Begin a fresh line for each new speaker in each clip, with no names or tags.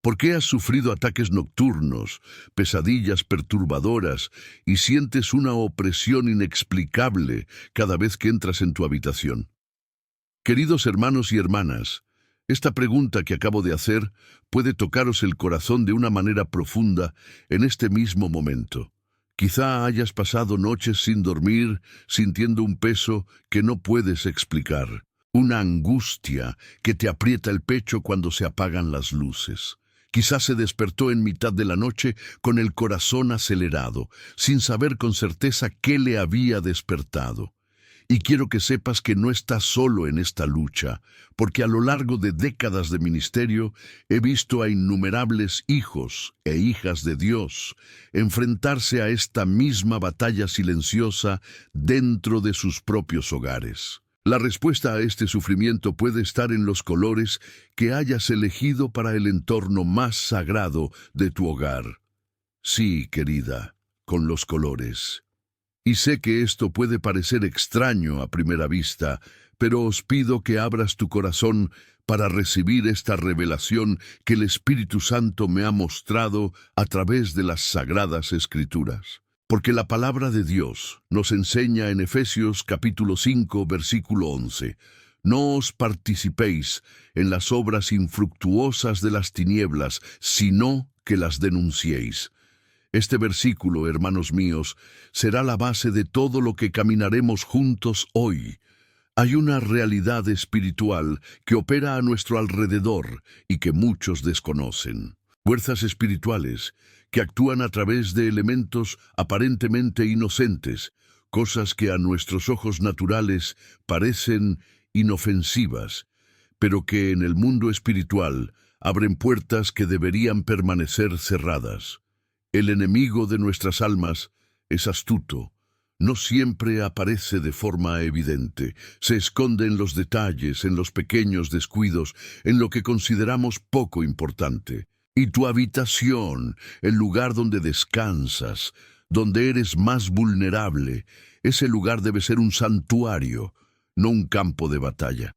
¿Por qué has sufrido ataques nocturnos, pesadillas perturbadoras y sientes una opresión inexplicable cada vez que entras en tu habitación? Queridos hermanos y hermanas, esta pregunta que acabo de hacer puede tocaros el corazón de una manera profunda en este mismo momento. Quizá hayas pasado noches sin dormir, sintiendo un peso que no puedes explicar, una angustia que te aprieta el pecho cuando se apagan las luces. Quizás se despertó en mitad de la noche con el corazón acelerado, sin saber con certeza qué le había despertado. Y quiero que sepas que no estás solo en esta lucha, porque a lo largo de décadas de ministerio he visto a innumerables hijos e hijas de Dios enfrentarse a esta misma batalla silenciosa dentro de sus propios hogares. La respuesta a este sufrimiento puede estar en los colores que hayas elegido para el entorno más sagrado de tu hogar. Sí, querida, con los colores. Y sé que esto puede parecer extraño a primera vista, pero os pido que abras tu corazón para recibir esta revelación que el Espíritu Santo me ha mostrado a través de las Sagradas Escrituras. Porque la palabra de Dios nos enseña en Efesios capítulo 5, versículo 11, «No os participéis en las obras infructuosas de las tinieblas, sino que las denunciéis». Este versículo, hermanos míos, será la base de todo lo que caminaremos juntos hoy. Hay una realidad espiritual que opera a nuestro alrededor y que muchos desconocen. Fuerzas espirituales que actúan a través de elementos aparentemente inocentes, cosas que a nuestros ojos naturales parecen inofensivas, pero que en el mundo espiritual abren puertas que deberían permanecer cerradas. El enemigo de nuestras almas es astuto. No siempre aparece de forma evidente. Se esconde en los detalles, en los pequeños descuidos, en lo que consideramos poco importante. Y tu habitación, el lugar donde descansas, donde eres más vulnerable, ese lugar debe ser un santuario, no un campo de batalla.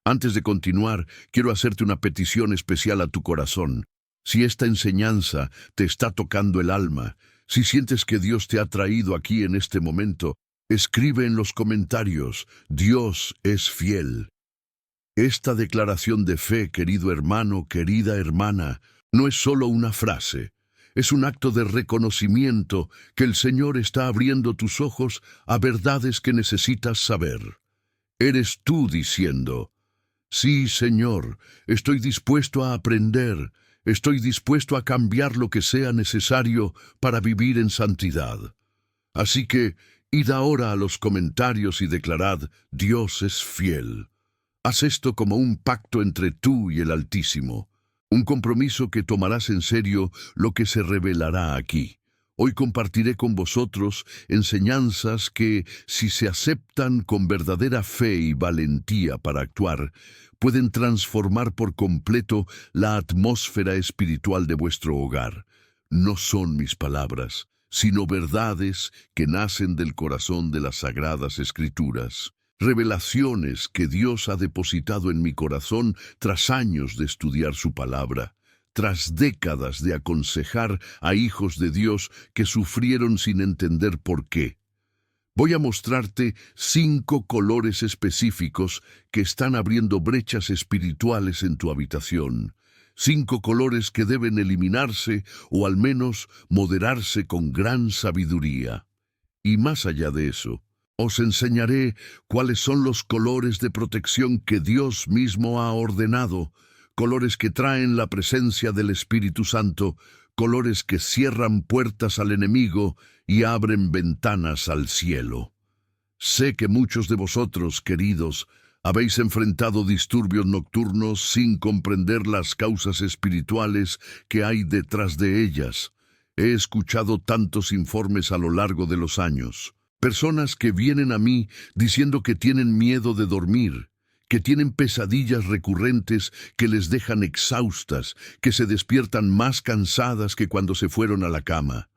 Antes de continuar, quiero hacerte una petición especial a tu corazón. Si esta enseñanza te está tocando el alma, si sientes que Dios te ha traído aquí en este momento, escribe en los comentarios, Dios es fiel. Esta declaración de fe, querido hermano, querida hermana, no es solo una frase, es un acto de reconocimiento que el Señor está abriendo tus ojos a verdades que necesitas saber. Eres tú diciendo, sí, Señor, estoy dispuesto a aprender, estoy dispuesto a cambiar lo que sea necesario para vivir en santidad. Así que, id ahora a los comentarios y declarad, Dios es fiel. Haz esto como un pacto entre tú y el Altísimo. Un compromiso que tomarás en serio lo que se revelará aquí. Hoy compartiré con vosotros enseñanzas que, si se aceptan con verdadera fe y valentía para actuar, pueden transformar por completo la atmósfera espiritual de vuestro hogar. No son mis palabras, sino verdades que nacen del corazón de las Sagradas Escrituras. Revelaciones que Dios ha depositado en mi corazón tras años de estudiar su palabra, tras décadas de aconsejar a hijos de Dios que sufrieron sin entender por qué. Voy a mostrarte 5 colores específicos que están abriendo brechas espirituales en tu habitación. 5 colores que deben eliminarse o al menos moderarse con gran sabiduría. Y más allá de eso, os enseñaré cuáles son los colores de protección que Dios mismo ha ordenado, colores que traen la presencia del Espíritu Santo, colores que cierran puertas al enemigo y abren ventanas al cielo. Sé que muchos de vosotros, queridos, habéis enfrentado disturbios nocturnos sin comprender las causas espirituales que hay detrás de ellas. He escuchado tantos informes a lo largo de los años. Personas que vienen a mí diciendo que tienen miedo de dormir, que tienen pesadillas recurrentes que les dejan exhaustas, que se despiertan más cansadas que cuando se fueron a la cama.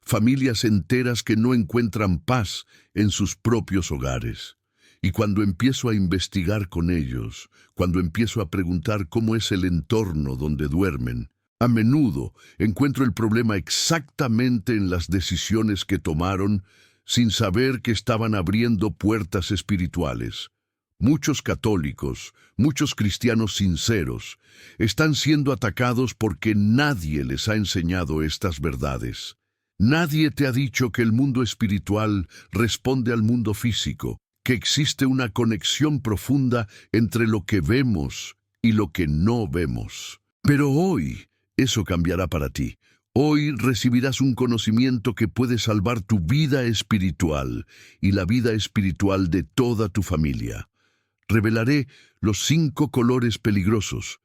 Familias enteras que no encuentran paz en sus propios hogares. Y cuando empiezo a investigar con ellos, cuando empiezo a preguntar cómo es el entorno donde duermen, A menudo encuentro el problema exactamente en las decisiones que tomaron sin saber que estaban abriendo puertas espirituales. Muchos católicos, muchos cristianos sinceros, están siendo atacados porque nadie les ha enseñado estas verdades. Nadie te ha dicho que el mundo espiritual responde al mundo físico, que existe una conexión profunda entre lo que vemos y lo que no vemos. Pero hoy, eso cambiará para ti. Hoy recibirás un conocimiento que puede salvar tu vida espiritual y la vida espiritual de toda tu familia. Revelaré los 5 colores peligrosos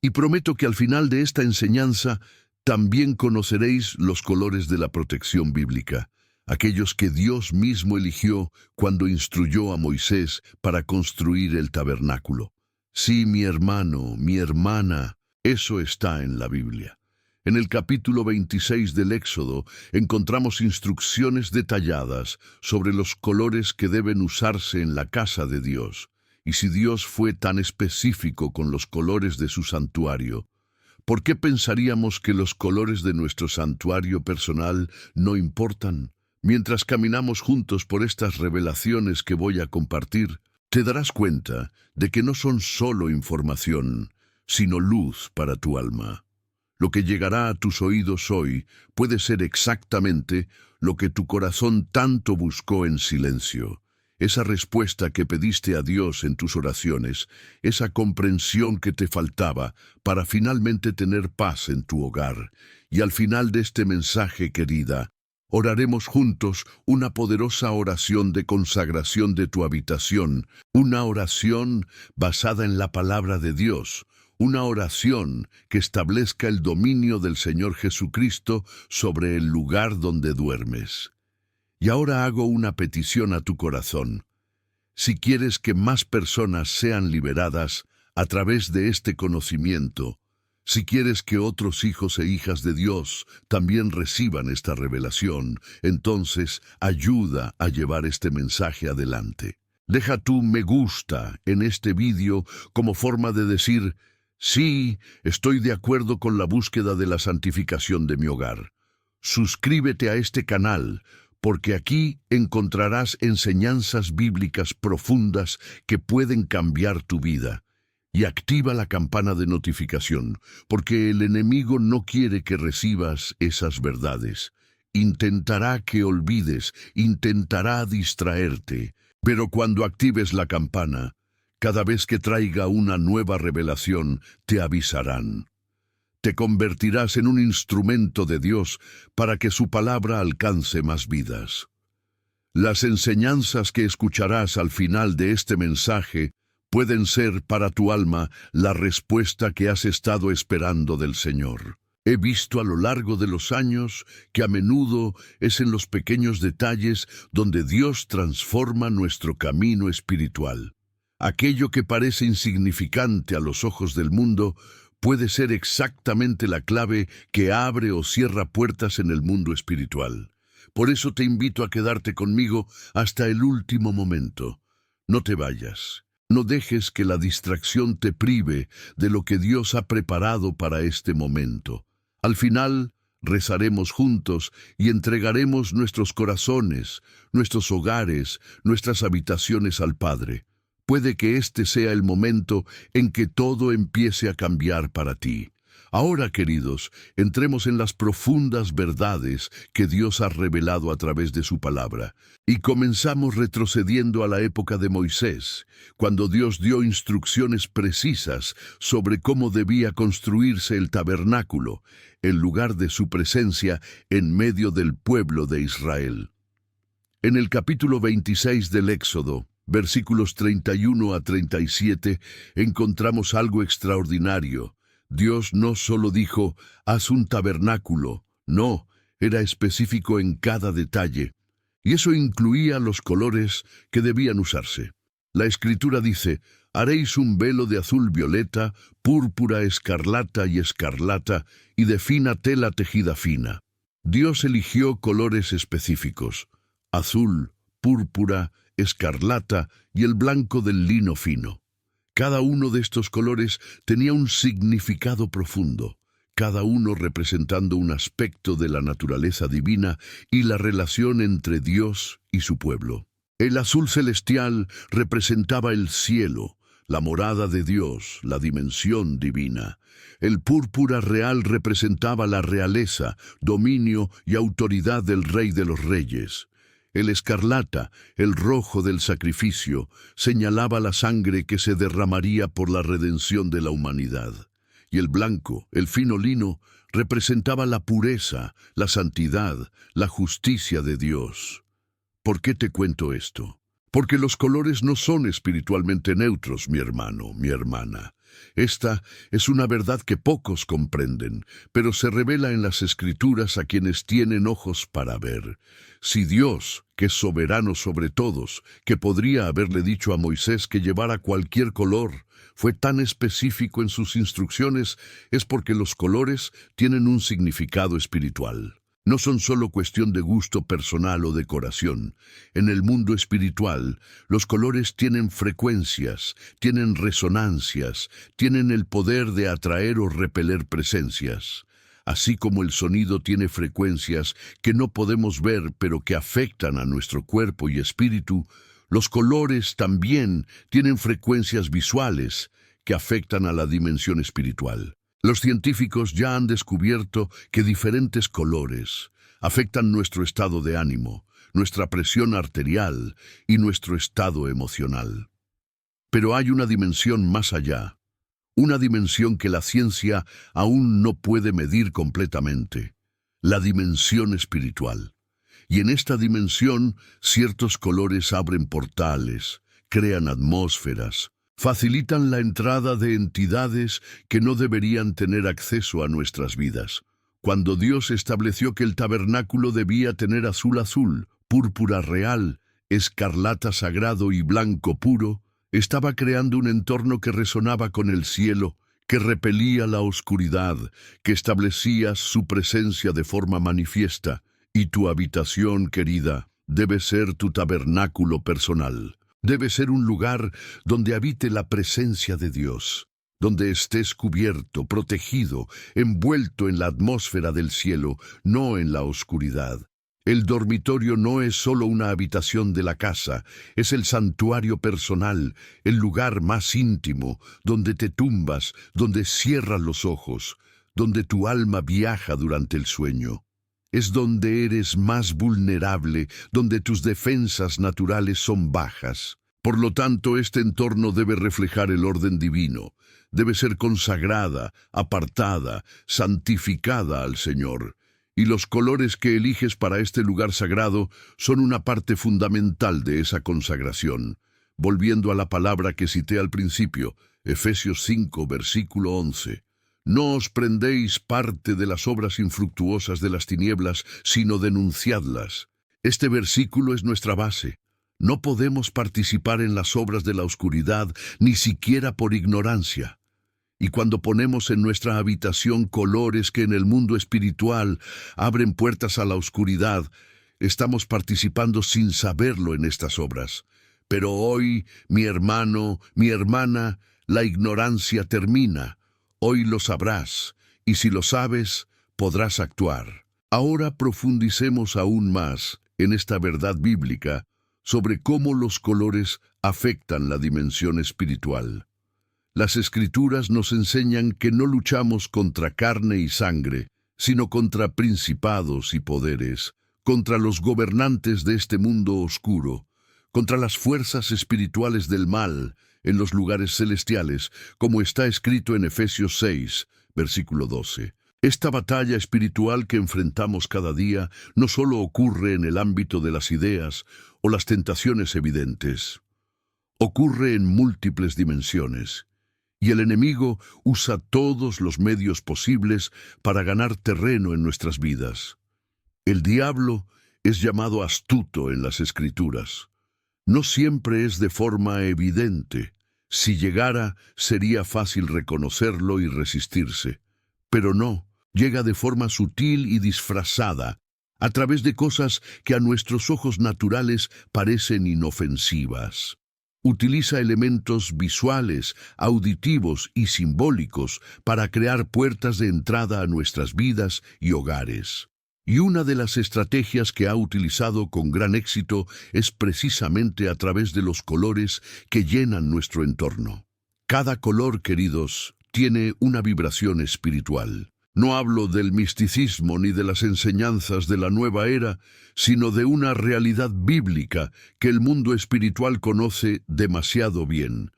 y prometo que al final de esta enseñanza también conoceréis los colores de la protección bíblica, aquellos que Dios mismo eligió cuando instruyó a Moisés para construir el tabernáculo. Sí, mi hermano, mi hermana, eso está en la Biblia. En el capítulo 26 del Éxodo encontramos instrucciones detalladas sobre los colores que deben usarse en la casa de Dios. Y si Dios fue tan específico con los colores de su santuario, ¿por qué pensaríamos que los colores de nuestro santuario personal no importan? Mientras caminamos juntos por estas revelaciones que voy a compartir, te darás cuenta de que no son solo información, sino luz para tu alma. Lo que llegará a tus oídos hoy puede ser exactamente lo que tu corazón tanto buscó en silencio. Esa respuesta que pediste a Dios en tus oraciones, esa comprensión que te faltaba para finalmente tener paz en tu hogar. Y al final de este mensaje, querida, oraremos juntos una poderosa oración de consagración de tu habitación, una oración basada en la palabra de Dios. Una oración que establezca el dominio del Señor Jesucristo sobre el lugar donde duermes. Y ahora hago una petición a tu corazón. Si quieres que más personas sean liberadas a través de este conocimiento, si quieres que otros hijos e hijas de Dios también reciban esta revelación, entonces ayuda a llevar este mensaje adelante. Deja tu me gusta en este vídeo como forma de decir: sí, estoy de acuerdo con la búsqueda de la santificación de mi hogar. Suscríbete a este canal, porque aquí encontrarás enseñanzas bíblicas profundas que pueden cambiar tu vida. Y activa la campana de notificación, porque el enemigo no quiere que recibas esas verdades. Intentará que olvides, intentará distraerte, pero cuando actives la campana, cada vez que traiga una nueva revelación, te avisarán. Te convertirás en un instrumento de Dios para que su palabra alcance más vidas. Las enseñanzas que escucharás al final de este mensaje pueden ser para tu alma la respuesta que has estado esperando del Señor. He visto a lo largo de los años que a menudo es en los pequeños detalles donde Dios transforma nuestro camino espiritual. Aquello que parece insignificante a los ojos del mundo puede ser exactamente la clave que abre o cierra puertas en el mundo espiritual. Por eso te invito a quedarte conmigo hasta el último momento. No te vayas. No dejes que la distracción te prive de lo que Dios ha preparado para este momento. Al final, rezaremos juntos y entregaremos nuestros corazones, nuestros hogares, nuestras habitaciones al Padre. Puede que este sea el momento en que todo empiece a cambiar para ti. Ahora, queridos, entremos en las profundas verdades que Dios ha revelado a través de su palabra. Y comenzamos retrocediendo a la época de Moisés, cuando Dios dio instrucciones precisas sobre cómo debía construirse el tabernáculo, el lugar de su presencia en medio del pueblo de Israel. En el capítulo 26 del Éxodo, versículos 31 a 37, encontramos algo extraordinario. Dios no solo dijo, haz un tabernáculo, no, era específico en cada detalle, y eso incluía los colores que debían usarse. La Escritura dice, haréis un velo de azul violeta, púrpura, escarlata y de fina tela tejida fina. Dios eligió colores específicos, azul, púrpura, escarlata y el blanco del lino fino. Cada uno de estos colores tenía un significado profundo. cada uno representando un aspecto de la naturaleza divina y la relación entre Dios y su pueblo. El azul celestial representaba el cielo, la morada de Dios, la dimensión divina. El púrpura real representaba la realeza, dominio y autoridad del Rey de los Reyes. El escarlata, el rojo del sacrificio, señalaba la sangre que se derramaría por la redención de la humanidad. Y el blanco, el fino lino, representaba la pureza, la santidad, la justicia de Dios. ¿Por qué te cuento esto? Porque los colores no son espiritualmente neutros, mi hermano, mi hermana. Esta es una verdad que pocos comprenden, pero se revela en las Escrituras a quienes tienen ojos para ver. Si Dios, que es soberano sobre todos, que podría haberle dicho a Moisés que llevara cualquier color, fue tan específico en sus instrucciones, es porque los colores tienen un significado espiritual. No son solo cuestión de gusto personal o decoración. En el mundo espiritual, los colores tienen frecuencias, tienen resonancias, tienen el poder de atraer o repeler presencias. Así como el sonido tiene frecuencias que no podemos ver pero que afectan a nuestro cuerpo y espíritu, los colores también tienen frecuencias visuales que afectan a la dimensión espiritual. Los científicos ya han descubierto que diferentes colores afectan nuestro estado de ánimo, nuestra presión arterial y nuestro estado emocional. Pero hay una dimensión más allá, una dimensión que la ciencia aún no puede medir completamente, la dimensión espiritual. Y en esta dimensión, ciertos colores abren portales, crean atmósferas, facilitan la entrada de entidades que no deberían tener acceso a nuestras vidas. Cuando Dios estableció que el tabernáculo debía tener azul, púrpura real, escarlata sagrado y blanco puro, estaba creando un entorno que resonaba con el cielo, que repelía la oscuridad, que establecía su presencia de forma manifiesta. Y tu habitación, querida, debe ser tu tabernáculo personal. Debe ser un lugar donde habite la presencia de Dios, donde estés cubierto, protegido, envuelto en la atmósfera del cielo, no en la oscuridad. El dormitorio no es solo una habitación de la casa, es el santuario personal, el lugar más íntimo, donde te tumbas, donde cierras los ojos, donde tu alma viaja durante el sueño. Es donde eres más vulnerable, donde tus defensas naturales son bajas. Por lo tanto, este entorno debe reflejar el orden divino. Debe ser consagrada, apartada, santificada al Señor. Y los colores que eliges para este lugar sagrado son una parte fundamental de esa consagración. Volviendo a la palabra que cité al principio, Efesios 5, versículo 11. No os prendéis parte de las obras infructuosas de las tinieblas, sino denunciadlas. Este versículo es nuestra base. No podemos participar en las obras de la oscuridad, ni siquiera por ignorancia. Y cuando ponemos en nuestra habitación colores que en el mundo espiritual abren puertas a la oscuridad, estamos participando sin saberlo en estas obras. Pero hoy, mi hermano, mi hermana, la ignorancia termina. Hoy lo sabrás, y si lo sabes, podrás actuar. Ahora profundicemos aún más en esta verdad bíblica sobre cómo los colores afectan la dimensión espiritual. Las Escrituras nos enseñan que no luchamos contra carne y sangre, sino contra principados y poderes, contra los gobernantes de este mundo oscuro, contra las fuerzas espirituales del mal en los lugares celestiales, como está escrito en Efesios 6, versículo 12. Esta batalla espiritual que enfrentamos cada día no solo ocurre en el ámbito de las ideas o las tentaciones evidentes. Ocurre en múltiples dimensiones, y el enemigo usa todos los medios posibles para ganar terreno en nuestras vidas. El diablo es llamado astuto en las Escrituras. No siempre es de forma evidente. Si llegara, sería fácil reconocerlo y resistirse. Pero no, llega de forma sutil y disfrazada, a través de cosas que a nuestros ojos naturales parecen inofensivas. Utiliza elementos visuales, auditivos y simbólicos para crear puertas de entrada a nuestras vidas y hogares. Y una de las estrategias que ha utilizado con gran éxito es precisamente a través de los colores que llenan nuestro entorno. Cada color, queridos, tiene una vibración espiritual. No hablo del misticismo ni de las enseñanzas de la nueva era, sino de una realidad bíblica que el mundo espiritual conoce demasiado bien.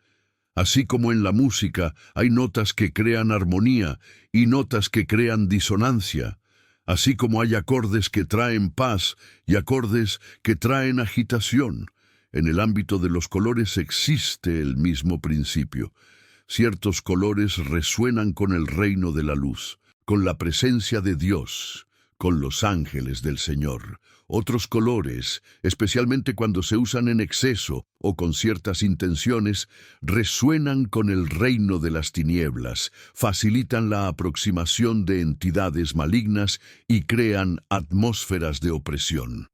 Así como en la música hay notas que crean armonía y notas que crean disonancia, así como hay acordes que traen paz y acordes que traen agitación, en el ámbito de los colores existe el mismo principio. Ciertos colores resuenan con el reino de la luz, con la presencia de Dios, con los ángeles del Señor. Otros colores, especialmente cuando se usan en exceso o con ciertas intenciones, resuenan con el reino de las tinieblas, facilitan la aproximación de entidades malignas y crean atmósferas de opresión.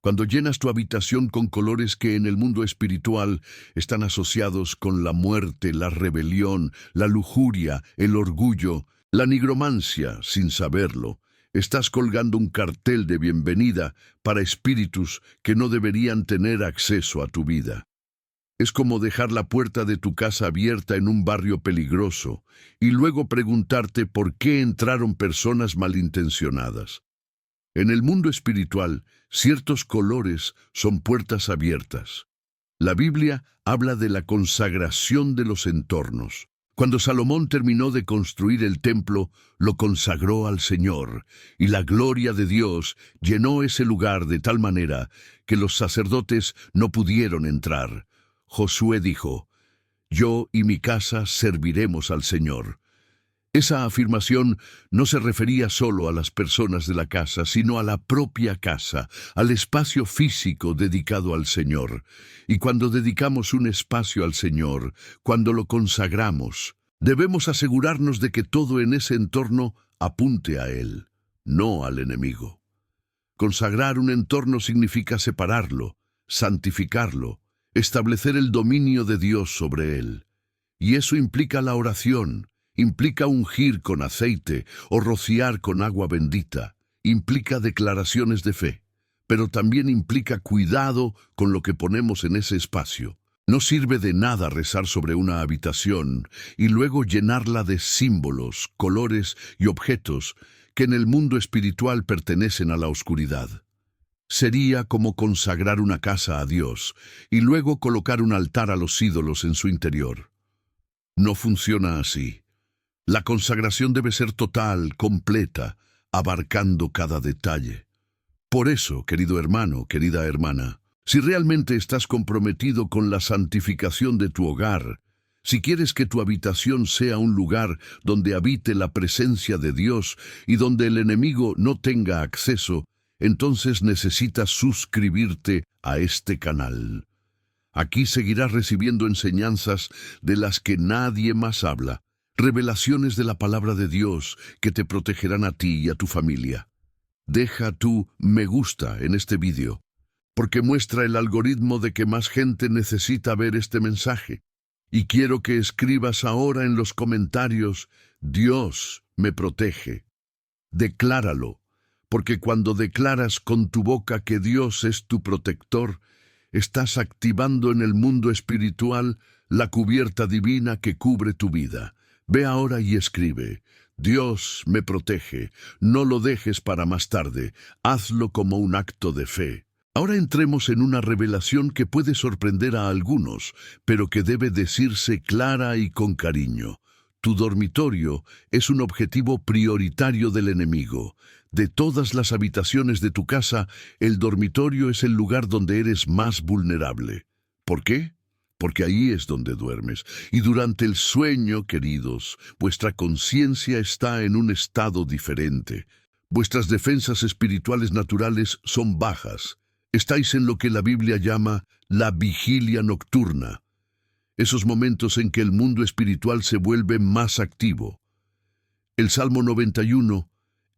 Cuando llenas tu habitación con colores que en el mundo espiritual están asociados con la muerte, la rebelión, la lujuria, el orgullo, la nigromancia, sin saberlo, estás colgando un cartel de bienvenida para espíritus que no deberían tener acceso a tu vida. Es como dejar la puerta de tu casa abierta en un barrio peligroso y luego preguntarte por qué entraron personas malintencionadas. En el mundo espiritual, ciertos colores son puertas abiertas. La Biblia habla de la consagración de los entornos. Cuando Salomón terminó de construir el templo, lo consagró al Señor, y la gloria de Dios llenó ese lugar de tal manera que los sacerdotes no pudieron entrar. Josué dijo: «Yo y mi casa serviremos al Señor». Esa afirmación no se refería solo a las personas de la casa, sino a la propia casa, al espacio físico dedicado al Señor. Y cuando dedicamos un espacio al Señor, cuando lo consagramos, debemos asegurarnos de que todo en ese entorno apunte a Él, no al enemigo. Consagrar un entorno significa separarlo, santificarlo, establecer el dominio de Dios sobre él. Y eso implica la oración. Implica ungir con aceite o rociar con agua bendita. Implica declaraciones de fe, pero también implica cuidado con lo que ponemos en ese espacio. No sirve de nada rezar sobre una habitación y luego llenarla de símbolos, colores y objetos que en el mundo espiritual pertenecen a la oscuridad. Sería como consagrar una casa a Dios y luego colocar un altar a los ídolos en su interior. No funciona así. La consagración debe ser total, completa, abarcando cada detalle. Por eso, querido hermano, querida hermana, si realmente estás comprometido con la santificación de tu hogar, si quieres que tu habitación sea un lugar donde habite la presencia de Dios y donde el enemigo no tenga acceso, entonces necesitas suscribirte a este canal. Aquí seguirás recibiendo enseñanzas de las que nadie más habla. Revelaciones de la palabra de Dios que te protegerán a ti y a tu familia. Deja tu me gusta en este vídeo, porque muestra el algoritmo de que más gente necesita ver este mensaje. Y quiero que escribas ahora en los comentarios: Dios me protege. Decláralo, porque cuando declaras con tu boca que Dios es tu protector, estás activando en el mundo espiritual la cubierta divina que cubre tu vida. Ve ahora y escribe: Dios me protege. No lo dejes para más tarde. Hazlo como un acto de fe. Ahora entremos en una revelación que puede sorprender a algunos, pero que debe decirse clara y con cariño. Tu dormitorio es un objetivo prioritario del enemigo. De todas las habitaciones de tu casa, el dormitorio es el lugar donde eres más vulnerable. ¿Por qué? Porque ahí es donde duermes. Y durante el sueño, queridos, vuestra conciencia está en un estado diferente. Vuestras defensas espirituales naturales son bajas. Estáis en lo que la Biblia llama la vigilia nocturna. Esos momentos en que el mundo espiritual se vuelve más activo. El Salmo 91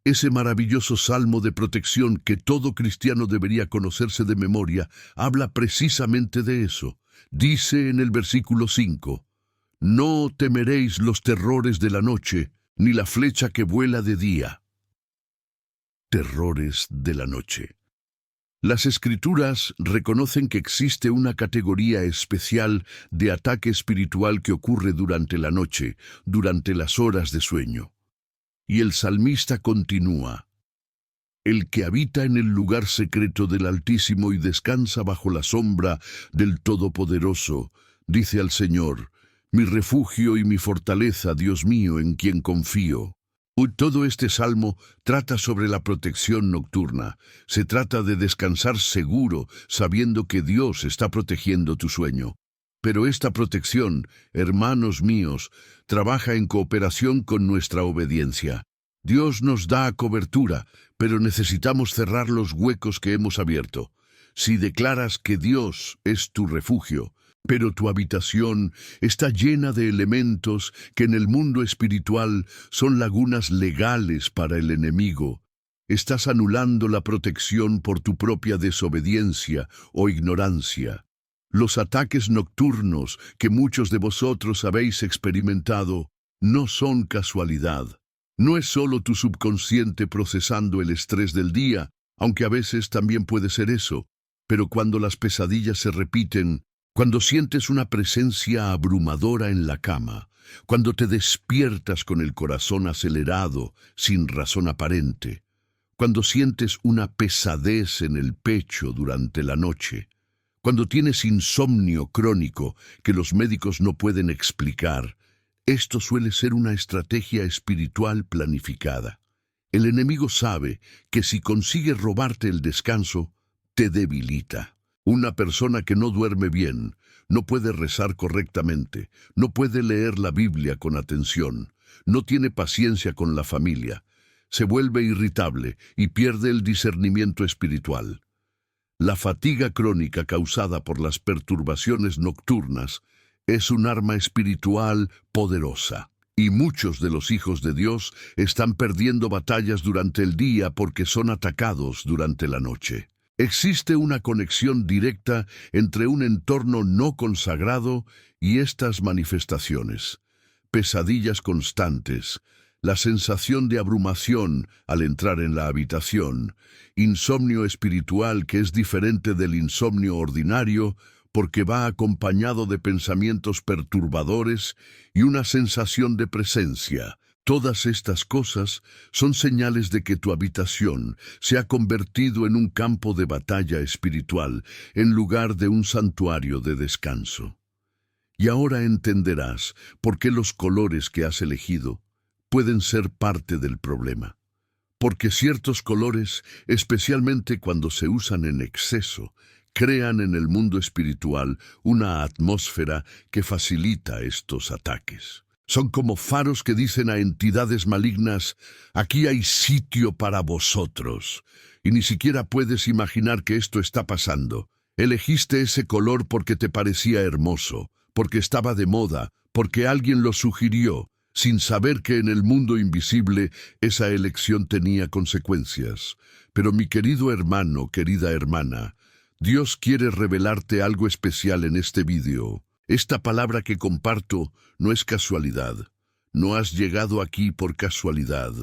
Ese maravilloso salmo de protección que todo cristiano debería conocerse de memoria habla precisamente de eso. Dice en el versículo 5, «No temeréis los terrores de la noche, ni la flecha que vuela de día». Terrores de la noche. Las Escrituras reconocen que existe una categoría especial de ataque espiritual que ocurre durante la noche, durante las horas de sueño. Y el salmista continúa, «El que habita en el lugar secreto del Altísimo y descansa bajo la sombra del Todopoderoso, dice al Señor, mi refugio y mi fortaleza, Dios mío, en quien confío». Todo este salmo trata sobre la protección nocturna. Se trata de descansar seguro, sabiendo que Dios está protegiendo tu sueño. Pero esta protección, hermanos míos, trabaja en cooperación con nuestra obediencia. Dios nos da cobertura, pero necesitamos cerrar los huecos que hemos abierto. Si declaras que Dios es tu refugio, pero tu habitación está llena de elementos que en el mundo espiritual son lagunas legales para el enemigo, estás anulando la protección por tu propia desobediencia o ignorancia. Los ataques nocturnos que muchos de vosotros habéis experimentado no son casualidad. No es solo tu subconsciente procesando el estrés del día, aunque a veces también puede ser eso, pero cuando las pesadillas se repiten, cuando sientes una presencia abrumadora en la cama, cuando te despiertas con el corazón acelerado sin razón aparente, cuando sientes una pesadez en el pecho durante la noche, cuando tienes insomnio crónico que los médicos no pueden explicar, esto suele ser una estrategia espiritual planificada. El enemigo sabe que si consigue robarte el descanso, te debilita. Una persona que no duerme bien, no puede rezar correctamente, no puede leer la Biblia con atención, no tiene paciencia con la familia, se vuelve irritable y pierde el discernimiento espiritual. La fatiga crónica causada por las perturbaciones nocturnas es un arma espiritual poderosa. Y muchos de los hijos de Dios están perdiendo batallas durante el día porque son atacados durante la noche. Existe una conexión directa entre un entorno no consagrado y estas manifestaciones. Pesadillas constantes, la sensación de abrumación al entrar en la habitación, insomnio espiritual que es diferente del insomnio ordinario porque va acompañado de pensamientos perturbadores y una sensación de presencia. Todas estas cosas son señales de que tu habitación se ha convertido en un campo de batalla espiritual en lugar de un santuario de descanso. Y ahora entenderás por qué los colores que has elegido pueden ser parte del problema. Porque ciertos colores, especialmente cuando se usan en exceso, crean en el mundo espiritual una atmósfera que facilita estos ataques. Son como faros que dicen a entidades malignas, aquí hay sitio para vosotros. Y ni siquiera puedes imaginar que esto está pasando. Elegiste ese color porque te parecía hermoso, porque estaba de moda, porque alguien lo sugirió, sin saber que en el mundo invisible esa elección tenía consecuencias. Pero mi querido hermano, querida hermana, Dios quiere revelarte algo especial en este vídeo. Esta palabra que comparto no es casualidad. No has llegado aquí por casualidad.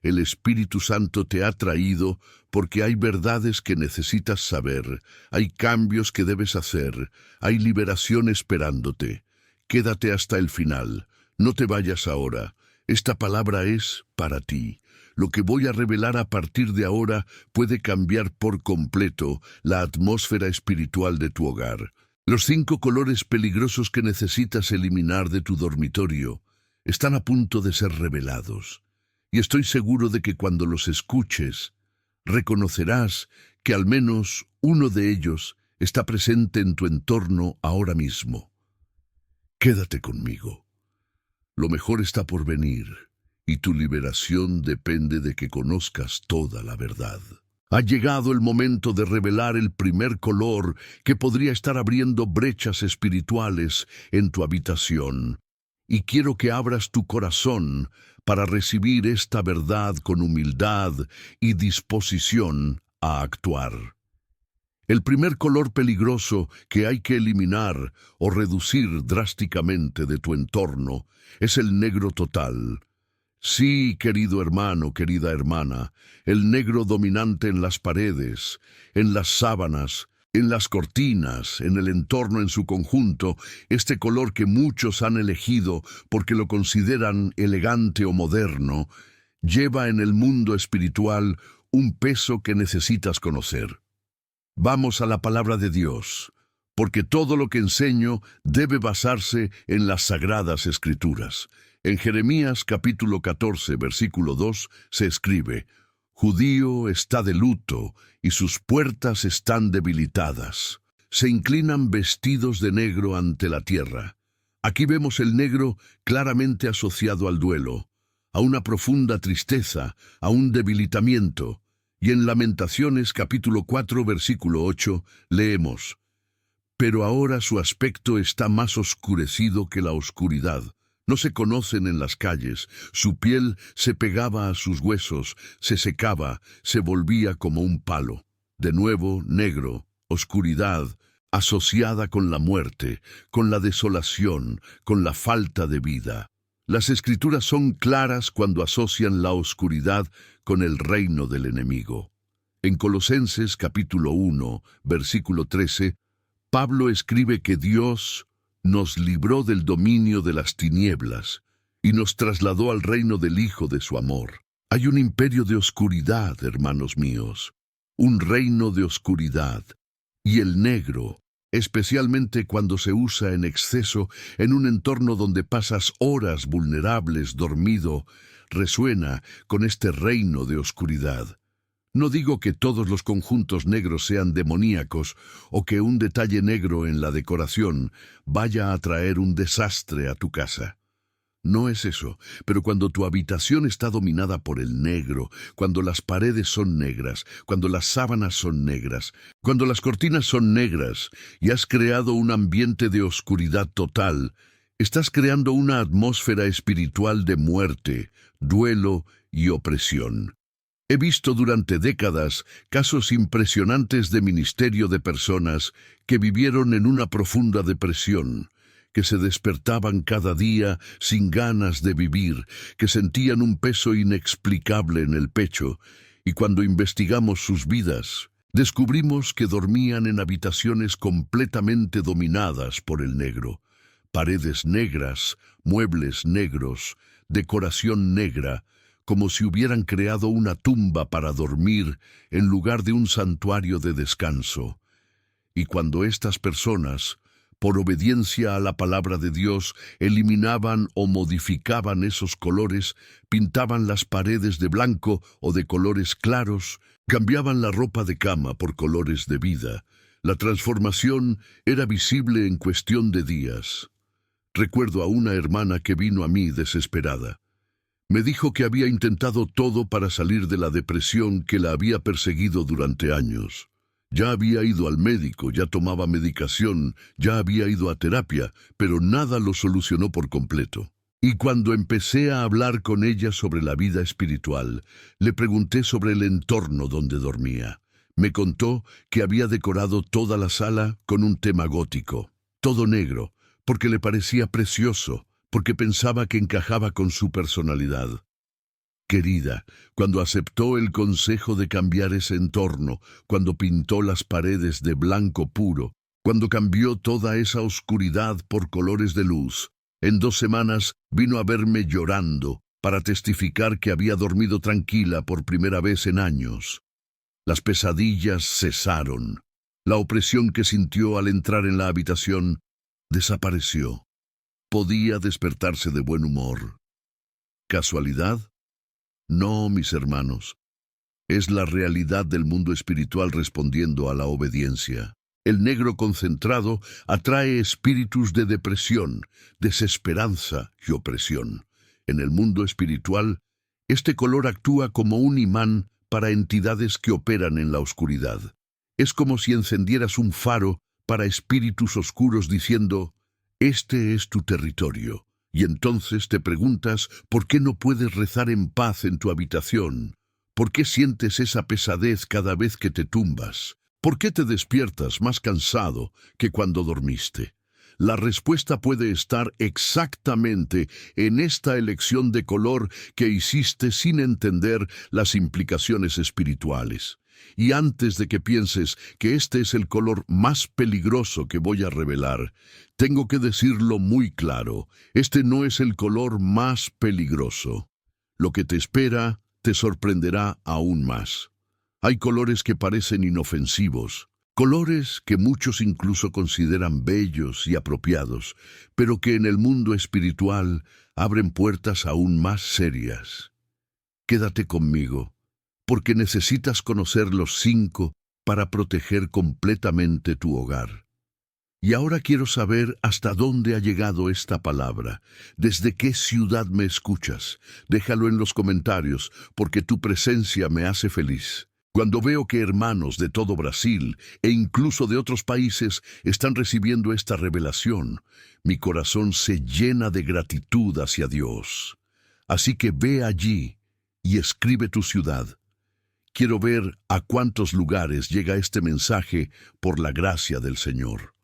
El Espíritu Santo te ha traído porque hay verdades que necesitas saber, hay cambios que debes hacer, hay liberación esperándote. Quédate hasta el final. No te vayas ahora. Esta palabra es para ti. Lo que voy a revelar a partir de ahora puede cambiar por completo la atmósfera espiritual de tu hogar. Los 5 colores peligrosos que necesitas eliminar de tu dormitorio están a punto de ser revelados. Y estoy seguro de que cuando los escuches, reconocerás que al menos uno de ellos está presente en tu entorno ahora mismo. Quédate conmigo. Lo mejor está por venir, y tu liberación depende de que conozcas toda la verdad. Ha llegado el momento de revelar el primer color que podría estar abriendo brechas espirituales en tu habitación. Y quiero que abras tu corazón para recibir esta verdad con humildad y disposición a actuar. El primer color peligroso que hay que eliminar o reducir drásticamente de tu entorno es el negro total. Sí, querido hermano, querida hermana, el negro dominante en las paredes, en las sábanas, en las cortinas, en el entorno en su conjunto, este color que muchos han elegido porque lo consideran elegante o moderno, lleva en el mundo espiritual un peso que necesitas conocer. Vamos a la palabra de Dios, porque todo lo que enseño debe basarse en las sagradas Escrituras. En Jeremías capítulo 14, versículo 2, se escribe: Judío está de luto y sus puertas están debilitadas. Se inclinan vestidos de negro ante la tierra. Aquí vemos el negro claramente asociado al duelo, a una profunda tristeza, a un debilitamiento. Y en Lamentaciones capítulo 4, versículo 8, leemos: Pero ahora su aspecto está más oscurecido que la oscuridad. No se conocen en las calles, su piel se pegaba a sus huesos, se secaba, se volvía como un palo. De nuevo, negro, oscuridad, asociada con la muerte, con la desolación, con la falta de vida. Las Escrituras son claras cuando asocian la oscuridad con el reino del enemigo. En Colosenses capítulo 1, versículo 13, Pablo escribe que Dios nos libró del dominio de las tinieblas y nos trasladó al reino del Hijo de su amor. Hay un imperio de oscuridad, hermanos míos, un reino de oscuridad, y el negro, especialmente cuando se usa en exceso en un entorno donde pasas horas vulnerables, dormido, resuena con este reino de oscuridad. No digo que todos los conjuntos negros sean demoníacos o que un detalle negro en la decoración vaya a traer un desastre a tu casa. No es eso, pero cuando tu habitación está dominada por el negro, cuando las paredes son negras, cuando las sábanas son negras, cuando las cortinas son negras y has creado un ambiente de oscuridad total, estás creando una atmósfera espiritual de muerte, duelo y opresión. He visto durante décadas casos impresionantes de ministerio de personas que vivieron en una profunda depresión, que se despertaban cada día sin ganas de vivir, que sentían un peso inexplicable en el pecho, y cuando investigamos sus vidas, descubrimos que dormían en habitaciones completamente dominadas por el negro, paredes negras, muebles negros, decoración negra, como si hubieran creado una tumba para dormir en lugar de un santuario de descanso. Y cuando estas personas, por obediencia a la palabra de Dios, eliminaban o modificaban esos colores, pintaban las paredes de blanco o de colores claros, cambiaban la ropa de cama por colores de vida, la transformación era visible en cuestión de días. Recuerdo a una hermana que vino a mí desesperada. Me dijo que había intentado todo para salir de la depresión que la había perseguido durante años. Ya había ido al médico, ya tomaba medicación, ya había ido a terapia, pero nada lo solucionó por completo. Y cuando empecé a hablar con ella sobre la vida espiritual, le pregunté sobre el entorno donde dormía. Me contó que había decorado toda la sala con un tema gótico, todo negro, porque le parecía precioso, porque pensaba que encajaba con su personalidad. Querida, cuando aceptó el consejo de cambiar ese entorno, cuando pintó las paredes de blanco puro, cuando cambió toda esa oscuridad por colores de luz, en 2 semanas vino a verme llorando para testificar que había dormido tranquila por primera vez en años. Las pesadillas cesaron. La opresión que sintió al entrar en la habitación desapareció. Podía despertarse de buen humor. ¿Casualidad? No, mis hermanos. Es la realidad del mundo espiritual respondiendo a la obediencia. El negro concentrado atrae espíritus de depresión, desesperanza y opresión. En el mundo espiritual, este color actúa como un imán para entidades que operan en la oscuridad. Es como si encendieras un faro para espíritus oscuros diciendo: este es tu territorio, Y entonces te preguntas por qué no puedes rezar en paz en tu habitación. ¿Por qué sientes esa pesadez cada vez que te tumbas? ¿Por qué te despiertas más cansado que cuando dormiste? La respuesta puede estar exactamente en esta elección de color que hiciste sin entender las implicaciones espirituales. Y antes de que pienses que este es el color más peligroso que voy a revelar, tengo que decirlo muy claro, este no es el color más peligroso. Lo que te espera te sorprenderá aún más. Hay colores que parecen inofensivos, colores que muchos incluso consideran bellos y apropiados, pero que en el mundo espiritual abren puertas aún más serias. Quédate conmigo, porque necesitas conocer los 5 para proteger completamente tu hogar. Y ahora quiero saber hasta dónde ha llegado esta palabra. ¿Desde qué ciudad me escuchas? Déjalo en los comentarios, porque tu presencia me hace feliz. Cuando veo que hermanos de todo Brasil e incluso de otros países están recibiendo esta revelación, mi corazón se llena de gratitud hacia Dios. Así que ve allí y escribe tu ciudad. Quiero ver a cuántos lugares llega este mensaje por la gracia del Señor.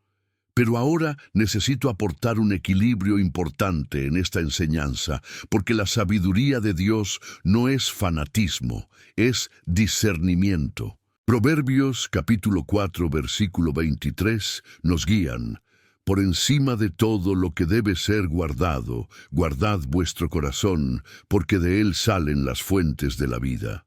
Pero ahora necesito aportar un equilibrio importante en esta enseñanza, porque la sabiduría de Dios no es fanatismo, es discernimiento. Proverbios capítulo 4, versículo 23 nos guían. Por encima de todo lo que debe ser guardado, guardad vuestro corazón, porque de él salen las fuentes de la vida.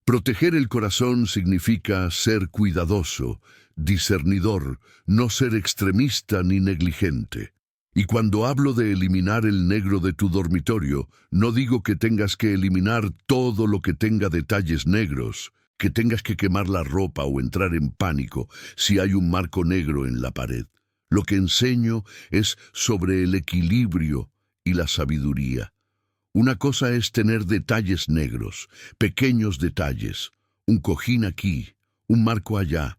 Proteger el corazón significa ser cuidadoso, discernidor, no ser extremista ni negligente. Y cuando hablo de eliminar el negro de tu dormitorio, no digo que tengas que eliminar todo lo que tenga detalles negros, que tengas que quemar la ropa o entrar en pánico si hay un marco negro en la pared. Lo que enseño es sobre el equilibrio y la sabiduría. Una cosa es tener detalles negros, pequeños detalles, un cojín aquí, un marco allá.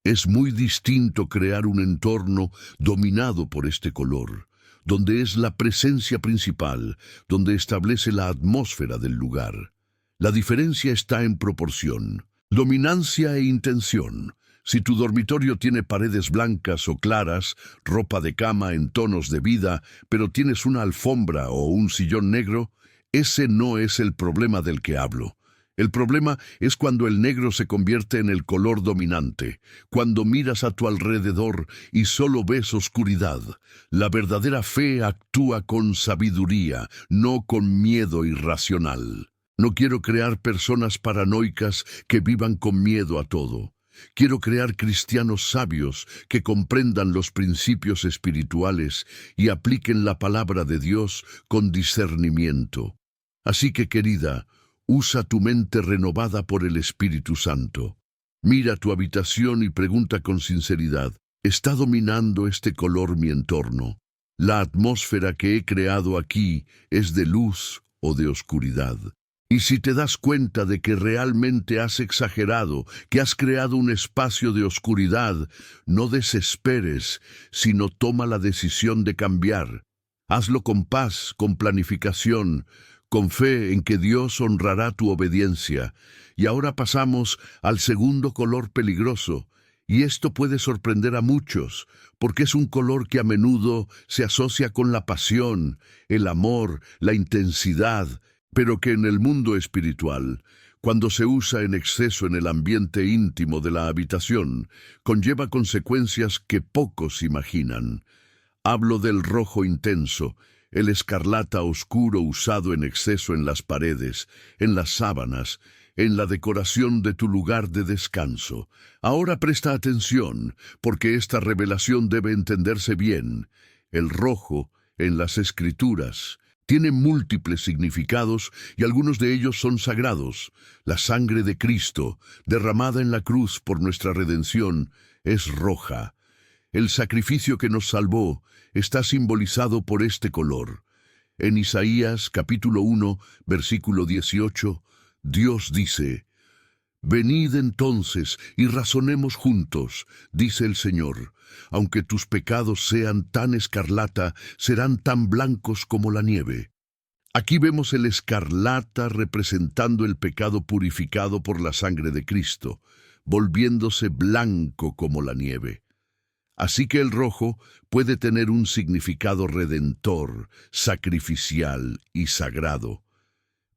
Es muy distinto crear un entorno dominado por este color, donde es la presencia principal, donde establece la atmósfera del lugar. La diferencia está en proporción, dominancia e intención. Si tu dormitorio tiene paredes blancas o claras, ropa de cama en tonos de vida, pero tienes una alfombra o un sillón negro, ese no es el problema del que hablo. El problema es cuando el negro se convierte en el color dominante, cuando miras a tu alrededor y solo ves oscuridad. La verdadera fe actúa con sabiduría, no con miedo irracional. No quiero crear personas paranoicas que vivan con miedo a todo. Quiero crear cristianos sabios que comprendan los principios espirituales y apliquen la palabra de Dios con discernimiento. Así que, querida, usa tu mente renovada por el Espíritu Santo. Mira tu habitación y pregunta con sinceridad, ¿está dominando este color mi entorno? ¿La atmósfera que he creado aquí es de luz o de oscuridad? Y si te das cuenta de que realmente has exagerado, que has creado un espacio de oscuridad, no desesperes, sino toma la decisión de cambiar. Hazlo con paz, con planificación, con fe en que Dios honrará tu obediencia. Y ahora pasamos al segundo color peligroso, y esto puede sorprender a muchos, porque es un color que a menudo se asocia con la pasión, el amor, la intensidad, pero que en el mundo espiritual, cuando se usa en exceso en el ambiente íntimo de la habitación, conlleva consecuencias que pocos imaginan. Hablo del rojo intenso, el escarlata oscuro usado en exceso en las paredes, en las sábanas, en la decoración de tu lugar de descanso. Ahora presta atención, porque esta revelación debe entenderse bien. El rojo, en las Escrituras, tiene múltiples significados y algunos de ellos son sagrados. La sangre de Cristo, derramada en la cruz por nuestra redención, es roja. El sacrificio que nos salvó está simbolizado por este color. En Isaías capítulo 1, versículo 18, Dios dice: Venid entonces y razonemos juntos, dice el Señor. Aunque tus pecados sean tan escarlata, serán tan blancos como la nieve. Aquí vemos el escarlata representando el pecado purificado por la sangre de Cristo, volviéndose blanco como la nieve. Así que el rojo puede tener un significado redentor, sacrificial y sagrado.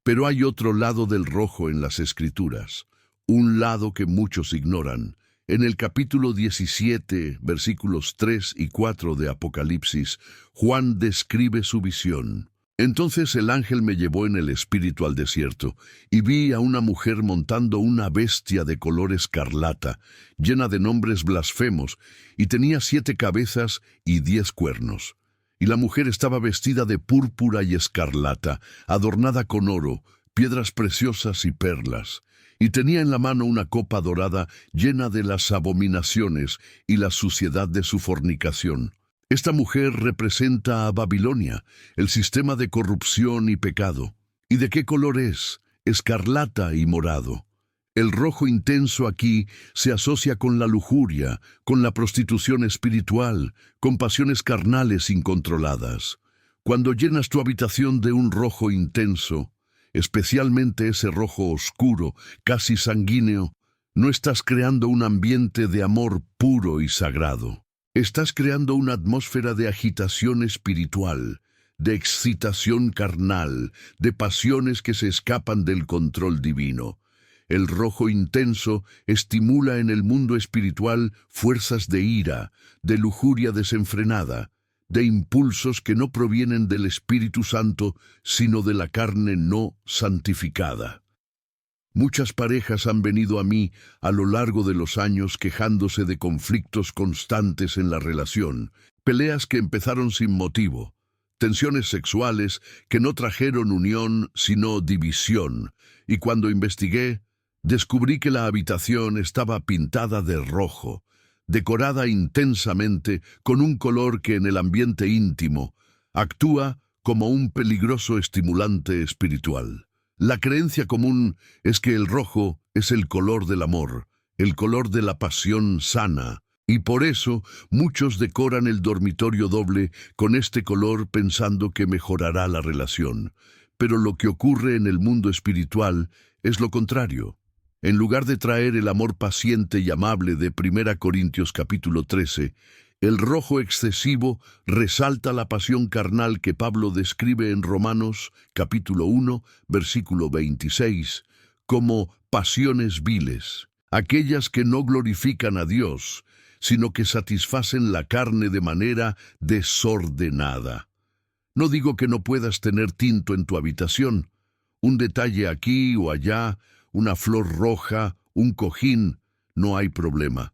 Pero hay otro lado del rojo en las Escrituras, un lado que muchos ignoran. En el capítulo 17, versículos 3 y 4 de Apocalipsis, Juan describe su visión. Entonces el ángel me llevó en el espíritu al desierto, y vi a una mujer montando una bestia de color escarlata, llena de nombres blasfemos, y tenía 7 cabezas y 10 cuernos. Y la mujer estaba vestida de púrpura y escarlata, adornada con oro, piedras preciosas y perlas, y tenía en la mano una copa dorada llena de las abominaciones y la suciedad de su fornicación. Esta mujer representa a Babilonia, el sistema de corrupción y pecado. ¿Y de qué color es? Escarlata y morado. El rojo intenso aquí se asocia con la lujuria, con la prostitución espiritual, con pasiones carnales incontroladas. Cuando llenas tu habitación de un rojo intenso, especialmente ese rojo oscuro, casi sanguíneo, no estás creando un ambiente de amor puro y sagrado. Estás creando una atmósfera de agitación espiritual, de excitación carnal, de pasiones que se escapan del control divino. El rojo intenso estimula en el mundo espiritual fuerzas de ira, de lujuria desenfrenada, de impulsos que no provienen del Espíritu Santo, sino de la carne no santificada. Muchas parejas han venido a mí a lo largo de los años quejándose de conflictos constantes en la relación, peleas que empezaron sin motivo, tensiones sexuales que no trajeron unión sino división, y cuando investigué, descubrí que la habitación estaba pintada de rojo, decorada intensamente con un color que en el ambiente íntimo actúa como un peligroso estimulante espiritual. La creencia común es que el rojo es el color del amor, el color de la pasión sana, y por eso muchos decoran el dormitorio doble con este color pensando que mejorará la relación. Pero lo que ocurre en el mundo espiritual es lo contrario. En lugar de traer el amor paciente y amable de 1 Corintios capítulo 13, el rojo excesivo resalta la pasión carnal que Pablo describe en Romanos capítulo 1, versículo 26, como pasiones viles, aquellas que no glorifican a Dios, sino que satisfacen la carne de manera desordenada. No digo que no puedas tener tinto en tu habitación, un detalle aquí o allá, una flor roja, un cojín, no hay problema.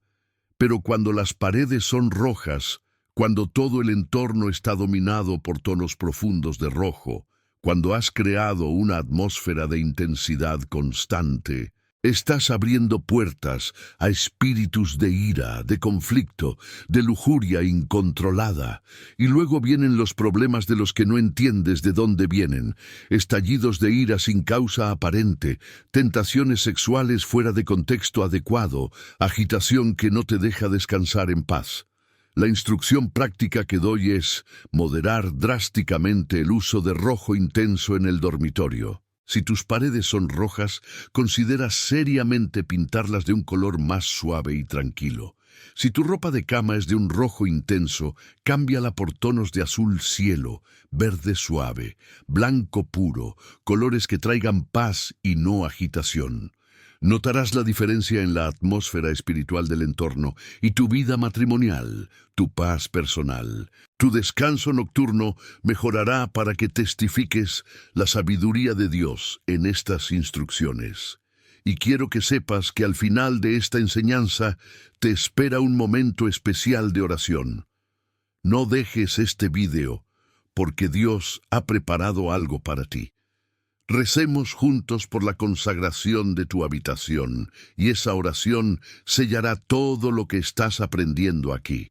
Pero cuando las paredes son rojas, cuando todo el entorno está dominado por tonos profundos de rojo, cuando has creado una atmósfera de intensidad constante, estás abriendo puertas a espíritus de ira, de conflicto, de lujuria incontrolada. Y luego vienen los problemas de los que no entiendes de dónde vienen, estallidos de ira sin causa aparente, tentaciones sexuales fuera de contexto adecuado, agitación que no te deja descansar en paz. La instrucción práctica que doy es moderar drásticamente el uso de rojo intenso en el dormitorio. Si tus paredes son rojas, considera seriamente pintarlas de un color más suave y tranquilo. Si tu ropa de cama es de un rojo intenso, cámbiala por tonos de azul cielo, verde suave, blanco puro, colores que traigan paz y no agitación. Notarás la diferencia en la atmósfera espiritual del entorno y tu vida matrimonial, tu paz personal. Tu descanso nocturno mejorará para que testifiques la sabiduría de Dios en estas instrucciones. Y quiero que sepas que al final de esta enseñanza te espera un momento especial de oración. No dejes este video, porque Dios ha preparado algo para ti. Recemos juntos por la consagración de tu habitación, y esa oración sellará todo lo que estás aprendiendo aquí.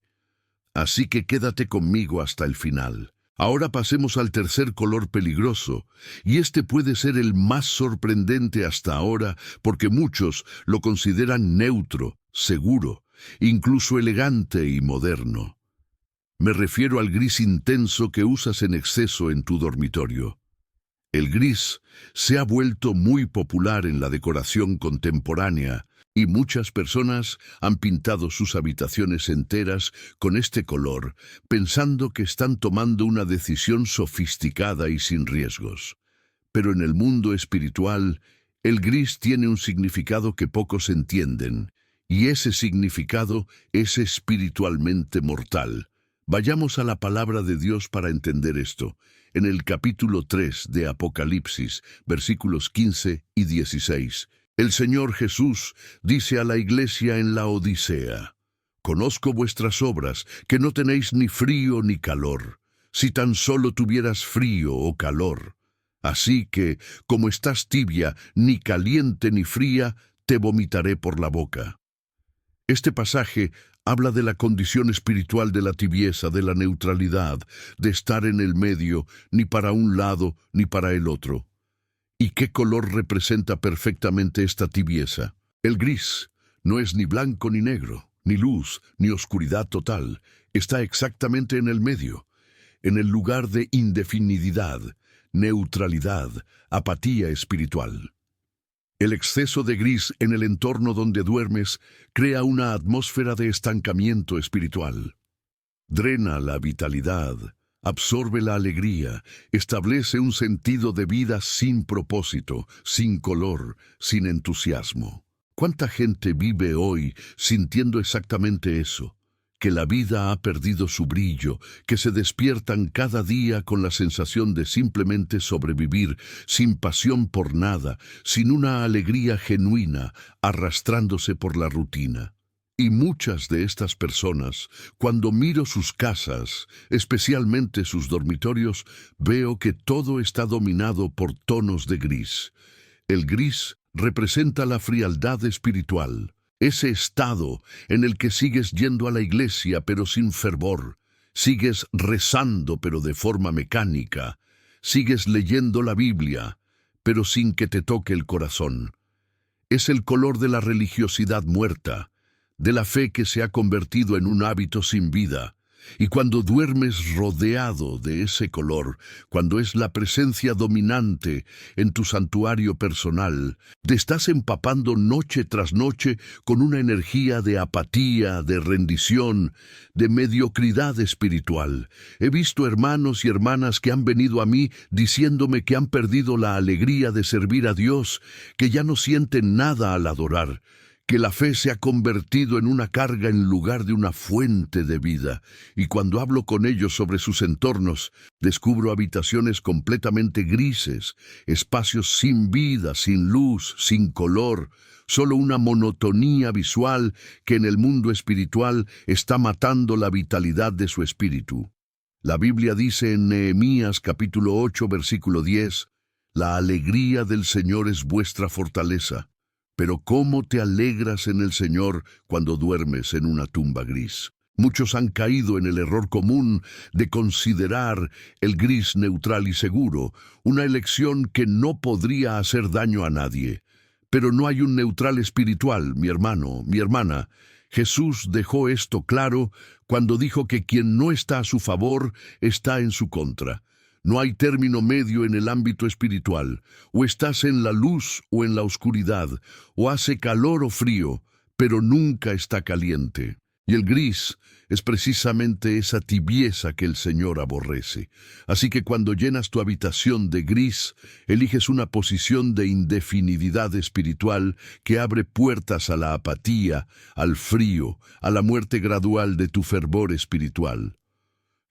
Así que quédate conmigo hasta el final. Ahora pasemos al tercer color peligroso, y este puede ser el más sorprendente hasta ahora porque muchos lo consideran neutro, seguro, incluso elegante y moderno. Me refiero al gris intenso que usas en exceso en tu dormitorio. El gris se ha vuelto muy popular en la decoración contemporánea y muchas personas han pintado sus habitaciones enteras con este color, pensando que están tomando una decisión sofisticada y sin riesgos. Pero en el mundo espiritual, el gris tiene un significado que pocos entienden, y ese significado es espiritualmente mortal. Vayamos a la palabra de Dios para entender esto. En el capítulo 3 de Apocalipsis, versículos 15 y 16, el Señor Jesús dice a la iglesia en la Odisea: «Conozco vuestras obras, que no tenéis ni frío ni calor. Si tan solo tuvieras frío o calor. Así que, como estás tibia, ni caliente ni fría, te vomitaré por la boca». Este pasaje habla de la condición espiritual de la tibieza, de la neutralidad, de estar en el medio, ni para un lado ni para el otro. ¿Y qué color representa perfectamente esta tibieza? El gris no es ni blanco ni negro, ni luz ni oscuridad total. Está exactamente en el medio, en el lugar de indefinidad, neutralidad, apatía espiritual. El exceso de gris en el entorno donde duermes crea una atmósfera de estancamiento espiritual. Drena la vitalidad, absorbe la alegría, establece un sentido de vida sin propósito, sin color, sin entusiasmo. ¿Cuánta gente vive hoy sintiendo exactamente eso? Que la vida ha perdido su brillo, que se despiertan cada día con la sensación de simplemente sobrevivir, sin pasión por nada, sin una alegría genuina, arrastrándose por la rutina. Y muchas de estas personas, cuando miro sus casas, especialmente sus dormitorios, veo que todo está dominado por tonos de gris. El gris representa la frialdad espiritual. Ese estado en el que sigues yendo a la iglesia pero sin fervor, sigues rezando pero de forma mecánica, sigues leyendo la Biblia pero sin que te toque el corazón. Es el color de la religiosidad muerta, de la fe que se ha convertido en un hábito sin vida. Y cuando duermes rodeado de ese color, cuando es la presencia dominante en tu santuario personal, te estás empapando noche tras noche con una energía de apatía, de rendición, de mediocridad espiritual. He visto hermanos y hermanas que han venido a mí diciéndome que han perdido la alegría de servir a Dios, que ya no sienten nada al adorar, que la fe se ha convertido en una carga en lugar de una fuente de vida. Y cuando hablo con ellos sobre sus entornos, descubro habitaciones completamente grises, espacios sin vida, sin luz, sin color, solo una monotonía visual que en el mundo espiritual está matando la vitalidad de su espíritu. La Biblia dice en Nehemías capítulo 8, versículo 10, «La alegría del Señor es vuestra fortaleza». Pero ¿cómo te alegras en el Señor cuando duermes en una tumba gris? Muchos han caído en el error común de considerar el gris neutral y seguro, una elección que no podría hacer daño a nadie. Pero no hay un neutral espiritual, mi hermano, mi hermana. Jesús dejó esto claro cuando dijo que quien no está a su favor está en su contra. No hay término medio en el ámbito espiritual. O estás en la luz o en la oscuridad, o hace calor o frío, pero nunca está caliente. Y el gris es precisamente esa tibieza que el Señor aborrece. Así que cuando llenas tu habitación de gris, eliges una posición de indefinidad espiritual que abre puertas a la apatía, al frío, a la muerte gradual de tu fervor espiritual.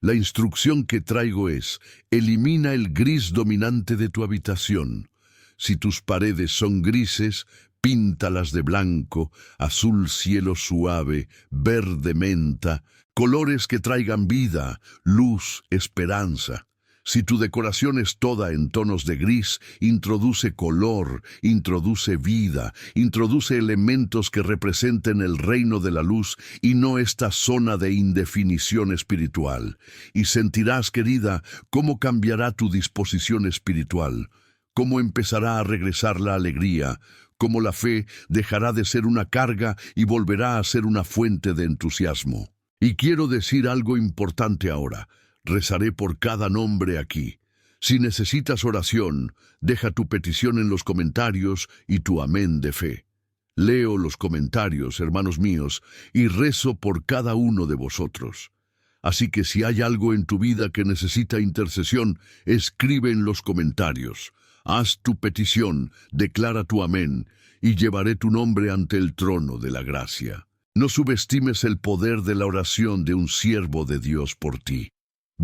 La instrucción que traigo es: elimina el gris dominante de tu habitación. Si tus paredes son grises, píntalas de blanco, azul cielo suave, verde menta, colores que traigan vida, luz, esperanza. Si tu decoración es toda en tonos de gris, introduce color, introduce vida, introduce elementos que representen el reino de la luz y no esta zona de indefinición espiritual. Y sentirás, querida, cómo cambiará tu disposición espiritual, cómo empezará a regresar la alegría, cómo la fe dejará de ser una carga y volverá a ser una fuente de entusiasmo. Y quiero decir algo importante ahora. Rezaré por cada nombre aquí. Si necesitas oración, deja tu petición en los comentarios y tu amén de fe. Leo los comentarios, hermanos míos, y rezo por cada uno de vosotros. Así que si hay algo en tu vida que necesita intercesión, escribe en los comentarios. Haz tu petición, declara tu amén, y llevaré tu nombre ante el trono de la gracia. No subestimes el poder de la oración de un siervo de Dios por ti.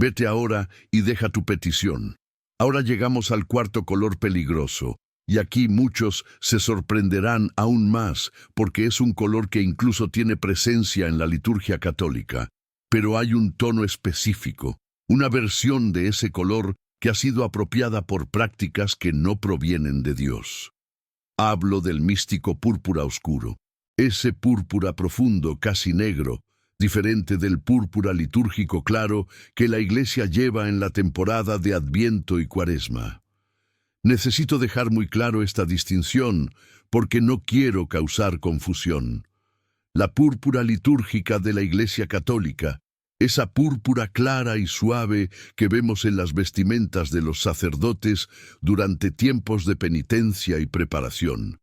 Vete ahora y deja tu petición. Ahora llegamos al cuarto color peligroso, y aquí muchos se sorprenderán aún más, porque es un color que incluso tiene presencia en la liturgia católica. Pero hay un tono específico, una versión de ese color que ha sido apropiada por prácticas que no provienen de Dios. Hablo del místico púrpura oscuro, ese púrpura profundo, casi negro, diferente del púrpura litúrgico claro que la Iglesia lleva en la temporada de Adviento y Cuaresma. Necesito dejar muy claro esta distinción porque no quiero causar confusión. La púrpura litúrgica de la Iglesia Católica, esa púrpura clara y suave que vemos en las vestimentas de los sacerdotes durante tiempos de penitencia y preparación.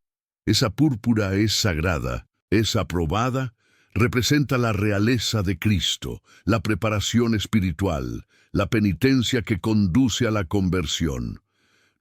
Esa púrpura es sagrada, es aprobada, representa la realeza de Cristo, la preparación espiritual, la penitencia que conduce a la conversión.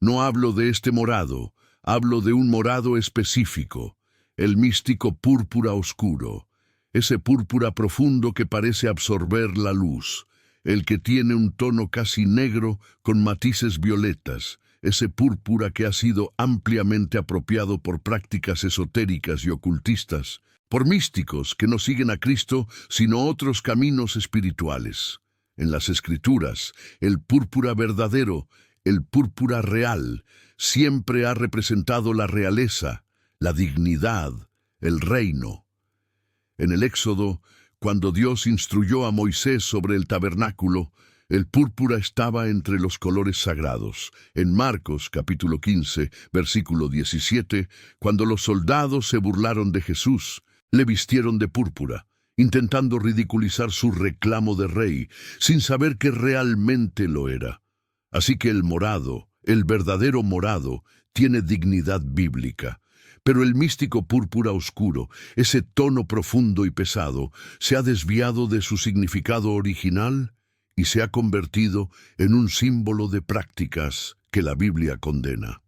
No hablo de este morado, hablo de un morado específico, el místico púrpura oscuro, ese púrpura profundo que parece absorber la luz, el que tiene un tono casi negro con matices violetas, ese púrpura que ha sido ampliamente apropiado por prácticas esotéricas y ocultistas, por místicos que no siguen a Cristo, sino otros caminos espirituales. En las Escrituras, el púrpura verdadero, el púrpura real, siempre ha representado la realeza, la dignidad, el reino. En el Éxodo, cuando Dios instruyó a Moisés sobre el tabernáculo, el púrpura estaba entre los colores sagrados. En Marcos, capítulo 15, versículo 17, cuando los soldados se burlaron de Jesús, le vistieron de púrpura, intentando ridiculizar su reclamo de rey, sin saber que realmente lo era. Así que el morado, el verdadero morado, tiene dignidad bíblica. Pero el místico púrpura oscuro, ese tono profundo y pesado, se ha desviado de su significado original y se ha convertido en un símbolo de prácticas que la Biblia condena.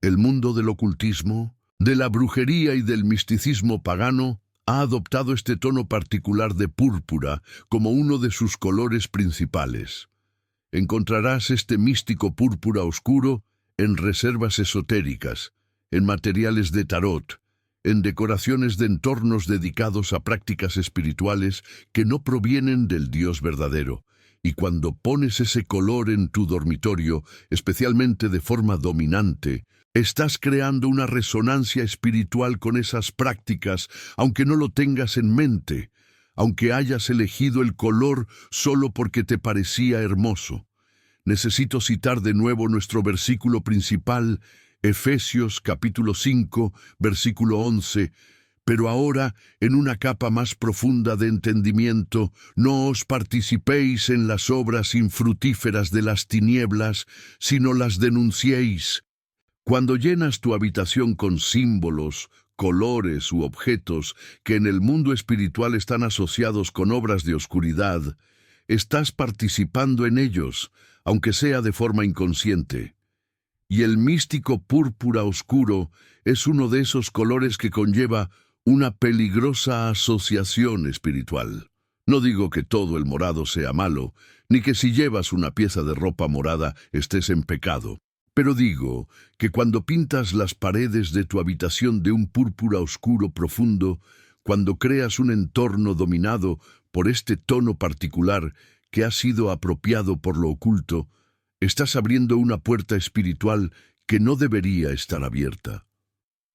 El mundo del ocultismo, de la brujería y del misticismo pagano ha adoptado este tono particular de púrpura como uno de sus colores principales. Encontrarás este místico púrpura oscuro en reservas esotéricas, en materiales de tarot, en decoraciones de entornos dedicados a prácticas espirituales que no provienen del Dios verdadero. Y cuando pones ese color en tu dormitorio, especialmente de forma dominante, estás creando una resonancia espiritual con esas prácticas, aunque no lo tengas en mente, aunque hayas elegido el color solo porque te parecía hermoso. Necesito citar de nuevo nuestro versículo principal, Efesios capítulo 5, versículo 11, pero ahora, en una capa más profunda de entendimiento, no os participéis en las obras infructíferas de las tinieblas, sino las denunciéis. Cuando llenas tu habitación con símbolos, colores u objetos que en el mundo espiritual están asociados con obras de oscuridad, estás participando en ellos, aunque sea de forma inconsciente. Y el místico púrpura oscuro es uno de esos colores que conlleva una peligrosa asociación espiritual. No digo que todo el morado sea malo, ni que si llevas una pieza de ropa morada estés en pecado. Pero digo que cuando pintas las paredes de tu habitación de un púrpura oscuro profundo, cuando creas un entorno dominado por este tono particular que ha sido apropiado por lo oculto, Estás abriendo una puerta espiritual que no debería estar abierta.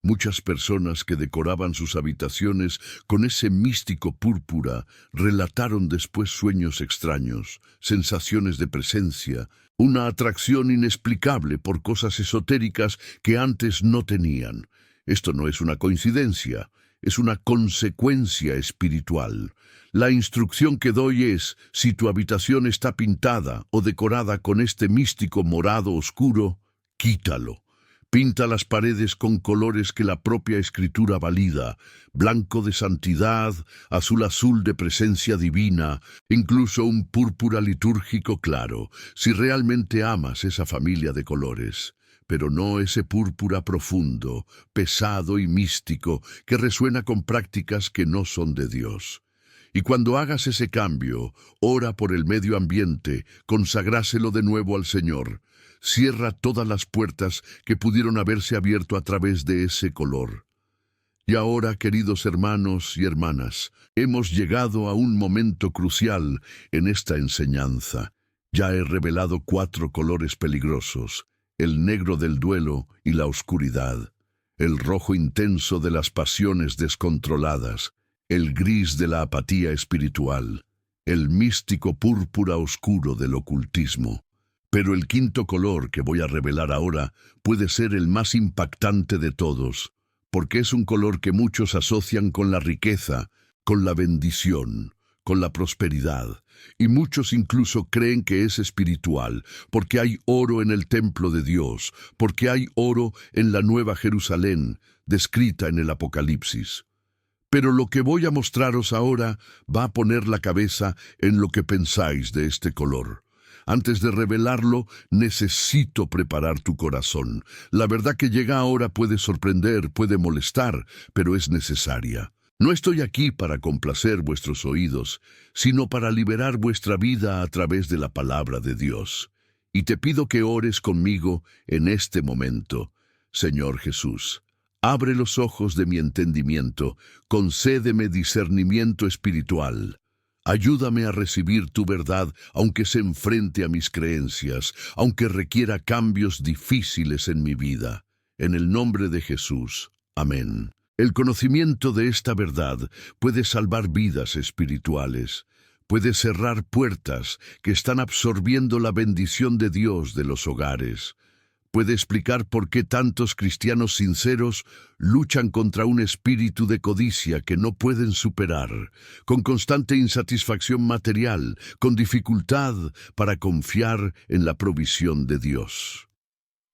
Muchas personas que decoraban sus habitaciones con ese místico púrpura relataron después sueños extraños, sensaciones de presencia, una atracción inexplicable por cosas esotéricas que antes no tenían. Esto no es una coincidencia, es una consecuencia espiritual. La instrucción que doy es, si tu habitación está pintada o decorada con este místico morado oscuro, quítalo. Pinta las paredes con colores que la propia Escritura valida, blanco de santidad, azul de presencia divina, incluso un púrpura litúrgico claro, si realmente amas esa familia de colores. Pero no ese púrpura profundo, pesado y místico que resuena con prácticas que no son de Dios. Y cuando hagas ese cambio, ora por el medio ambiente, consagráselo de nuevo al Señor. Cierra todas las puertas que pudieron haberse abierto a través de ese color. Y ahora, queridos hermanos y hermanas, hemos llegado a un momento crucial en esta enseñanza. Ya he revelado 4 colores peligrosos: el negro del duelo y la oscuridad, el rojo intenso de las pasiones descontroladas, el gris de la apatía espiritual, el místico púrpura oscuro del ocultismo. Pero el 5º color que voy a revelar ahora puede ser el más impactante de todos, porque es un color que muchos asocian con la riqueza, con la bendición, con la prosperidad, y muchos incluso creen que es espiritual, porque hay oro en el templo de Dios, porque hay oro en la Nueva Jerusalén, descrita en el Apocalipsis. Pero lo que voy a mostraros ahora va a poner la cabeza en lo que pensáis de este color. Antes de revelarlo, necesito preparar tu corazón. La verdad que llega ahora puede sorprender, puede molestar, pero es necesaria. No estoy aquí para complacer vuestros oídos, sino para liberar vuestra vida a través de la palabra de Dios. Y te pido que ores conmigo en este momento. Señor Jesús, abre los ojos de mi entendimiento, concédeme discernimiento espiritual. Ayúdame a recibir tu verdad, aunque se enfrente a mis creencias, aunque requiera cambios difíciles en mi vida. En el nombre de Jesús. Amén. El conocimiento de esta verdad puede salvar vidas espirituales, puede cerrar puertas que están absorbiendo la bendición de Dios de los hogares. Puede explicar por qué tantos cristianos sinceros luchan contra un espíritu de codicia que no pueden superar, con constante insatisfacción material, con dificultad para confiar en la provisión de Dios.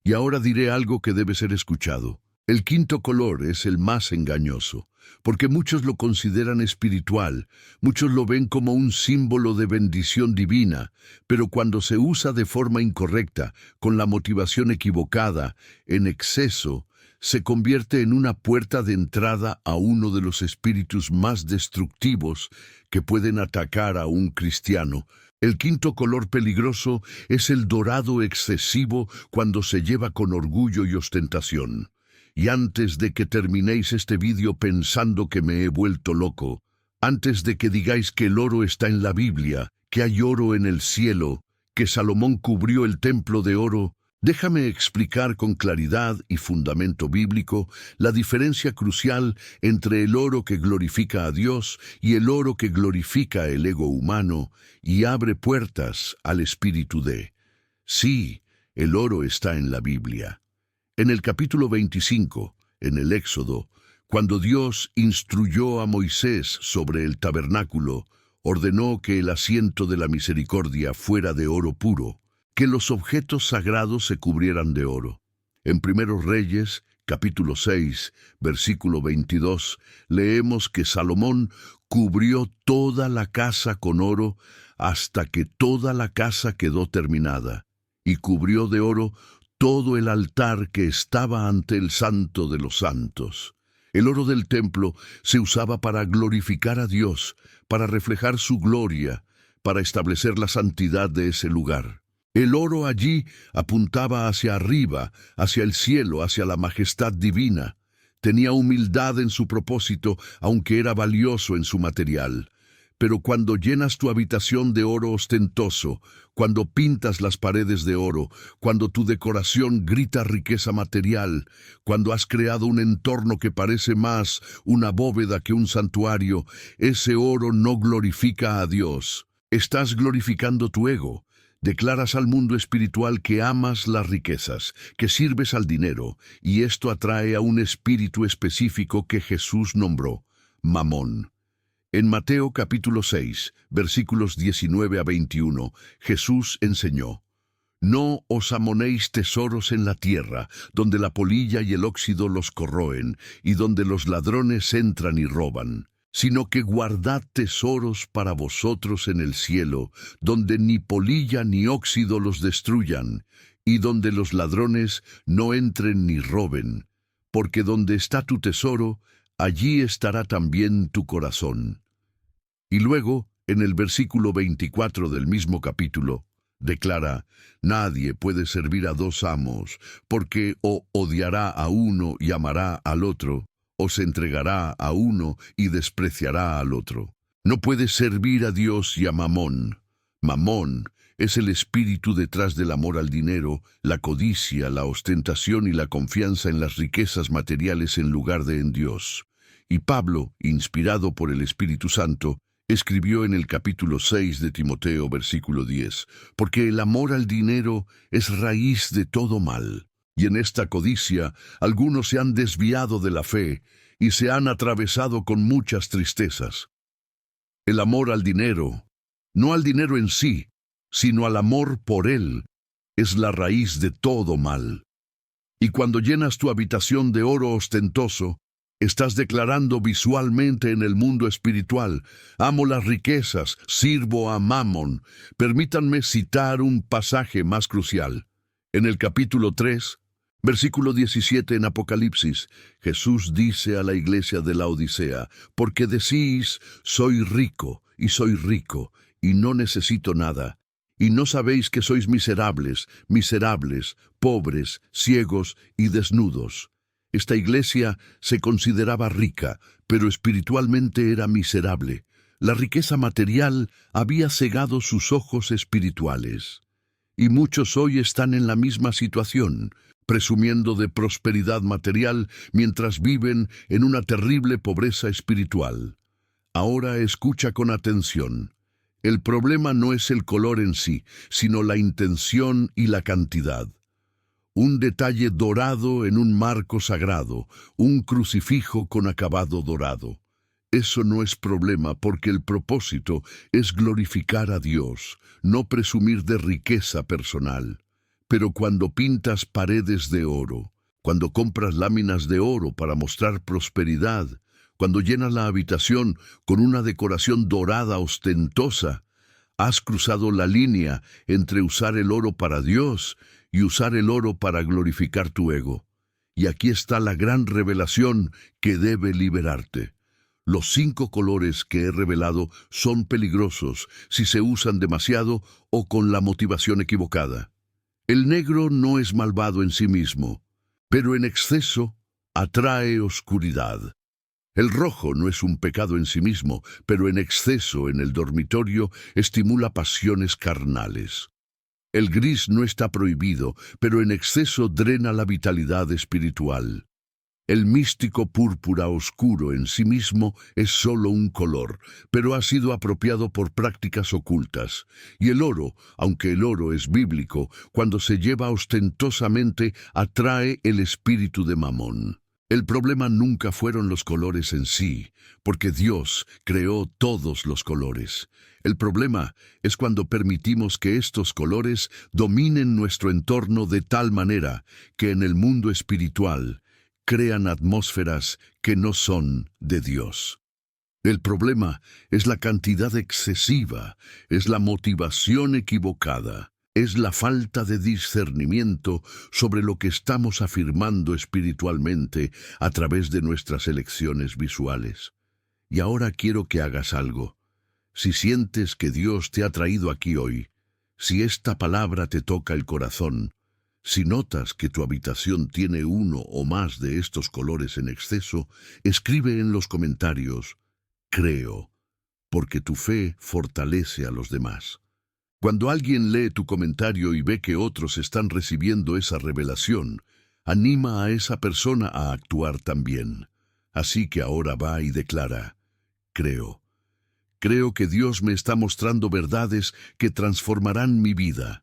Y ahora diré algo que debe ser escuchado. El 5º color es el más engañoso, porque muchos lo consideran espiritual, muchos lo ven como un símbolo de bendición divina, pero cuando se usa de forma incorrecta, con la motivación equivocada, en exceso, se convierte en una puerta de entrada a uno de los espíritus más destructivos que pueden atacar a un cristiano. El 5º color peligroso es el dorado excesivo cuando se lleva con orgullo y ostentación. Y antes de que terminéis este vídeo pensando que me he vuelto loco, antes de que digáis que el oro está en la Biblia, que hay oro en el cielo, que Salomón cubrió el templo de oro, déjame explicar con claridad y fundamento bíblico la diferencia crucial entre el oro que glorifica a Dios y el oro que glorifica el ego humano y abre puertas al espíritu de. Sí, el oro está en la Biblia. En el capítulo 25, en el Éxodo, cuando Dios instruyó a Moisés sobre el tabernáculo, ordenó que el asiento de la misericordia fuera de oro puro, que los objetos sagrados se cubrieran de oro. En Primeros Reyes, capítulo 6, versículo 22, leemos que Salomón cubrió toda la casa con oro hasta que toda la casa quedó terminada, y cubrió de oro todo el altar que estaba ante el Santo de los Santos. El oro del templo se usaba para glorificar a Dios, para reflejar su gloria, para establecer la santidad de ese lugar. El oro allí apuntaba hacia arriba, hacia el cielo, hacia la majestad divina. Tenía humildad en su propósito, aunque era valioso en su material. Pero cuando llenas tu habitación de oro ostentoso, cuando pintas las paredes de oro, cuando tu decoración grita riqueza material, cuando has creado un entorno que parece más una bóveda que un santuario, ese oro no glorifica a Dios. Estás glorificando tu ego. Declaras al mundo espiritual que amas las riquezas, que sirves al dinero, y esto atrae a un espíritu específico que Jesús nombró, Mamón. En Mateo capítulo 6, versículos 19 a 21, Jesús enseñó: No os amonéis tesoros en la tierra, donde la polilla y el óxido los corroen, y donde los ladrones entran y roban, sino que guardad tesoros para vosotros en el cielo, donde ni polilla ni óxido los destruyan, y donde los ladrones no entren ni roben, porque donde está tu tesoro, allí estará también tu corazón. Y luego, en el versículo 24 del mismo capítulo, declara: Nadie puede servir a dos amos, porque o odiará a uno y amará al otro, o se entregará a uno y despreciará al otro. No puedes servir a Dios y a Mamón. Mamón es el espíritu detrás del amor al dinero, la codicia, la ostentación y la confianza en las riquezas materiales en lugar de en Dios. Y Pablo, inspirado por el Espíritu Santo, escribió en el capítulo 6 de Timoteo, versículo 10, porque el amor al dinero es raíz de todo mal, y en esta codicia algunos se han desviado de la fe y se han atravesado con muchas tristezas. El amor al dinero, no al dinero en sí, sino al amor por él, es la raíz de todo mal. Y cuando llenas tu habitación de oro ostentoso, estás declarando visualmente en el mundo espiritual: amo las riquezas, sirvo a Mamón. Permítanme citar un pasaje más crucial. En el capítulo 3, versículo 17 en Apocalipsis, Jesús dice a la iglesia de la Odisea: porque decís, soy rico, y no necesito nada, y no sabéis que sois miserables, pobres, ciegos y desnudos. Esta iglesia se consideraba rica, pero espiritualmente era miserable. La riqueza material había cegado sus ojos espirituales. Y muchos hoy están en la misma situación, presumiendo de prosperidad material mientras viven en una terrible pobreza espiritual. Ahora escucha con atención. El problema no es el color en sí, sino la intención y la cantidad. Un detalle dorado en un marco sagrado, un crucifijo con acabado dorado. Eso no es problema, porque el propósito es glorificar a Dios, no presumir de riqueza personal. Pero cuando pintas paredes de oro, cuando compras láminas de oro para mostrar prosperidad, cuando llenas la habitación con una decoración dorada ostentosa, has cruzado la línea entre usar el oro para Dios y usar el oro para glorificar tu ego. Y aquí está la gran revelación que debe liberarte. Los 5 colores que he revelado son peligrosos si se usan demasiado o con la motivación equivocada. El negro no es malvado en sí mismo, pero en exceso atrae oscuridad. El rojo no es un pecado en sí mismo, pero en exceso en el dormitorio estimula pasiones carnales. El gris no está prohibido, pero en exceso drena la vitalidad espiritual. El místico púrpura oscuro en sí mismo es solo un color, pero ha sido apropiado por prácticas ocultas. Y el oro, aunque el oro es bíblico, cuando se lleva ostentosamente atrae el espíritu de Mamón. El problema nunca fueron los colores en sí, porque Dios creó todos los colores. El problema es cuando permitimos que estos colores dominen nuestro entorno de tal manera que en el mundo espiritual crean atmósferas que no son de Dios. El problema es la cantidad excesiva, es la motivación equivocada. Es la falta de discernimiento sobre lo que estamos afirmando espiritualmente a través de nuestras elecciones visuales. Y ahora quiero que hagas algo. Si sientes que Dios te ha traído aquí hoy, si esta palabra te toca el corazón, si notas que tu habitación tiene uno o más de estos colores en exceso, escribe en los comentarios: creo. porque tu fe fortalece a los demás. Cuando alguien lee tu comentario y ve que otros están recibiendo esa revelación, anima a esa persona a actuar también. Así que ahora va y declara: creo. Creo que Dios me está mostrando verdades que transformarán mi vida.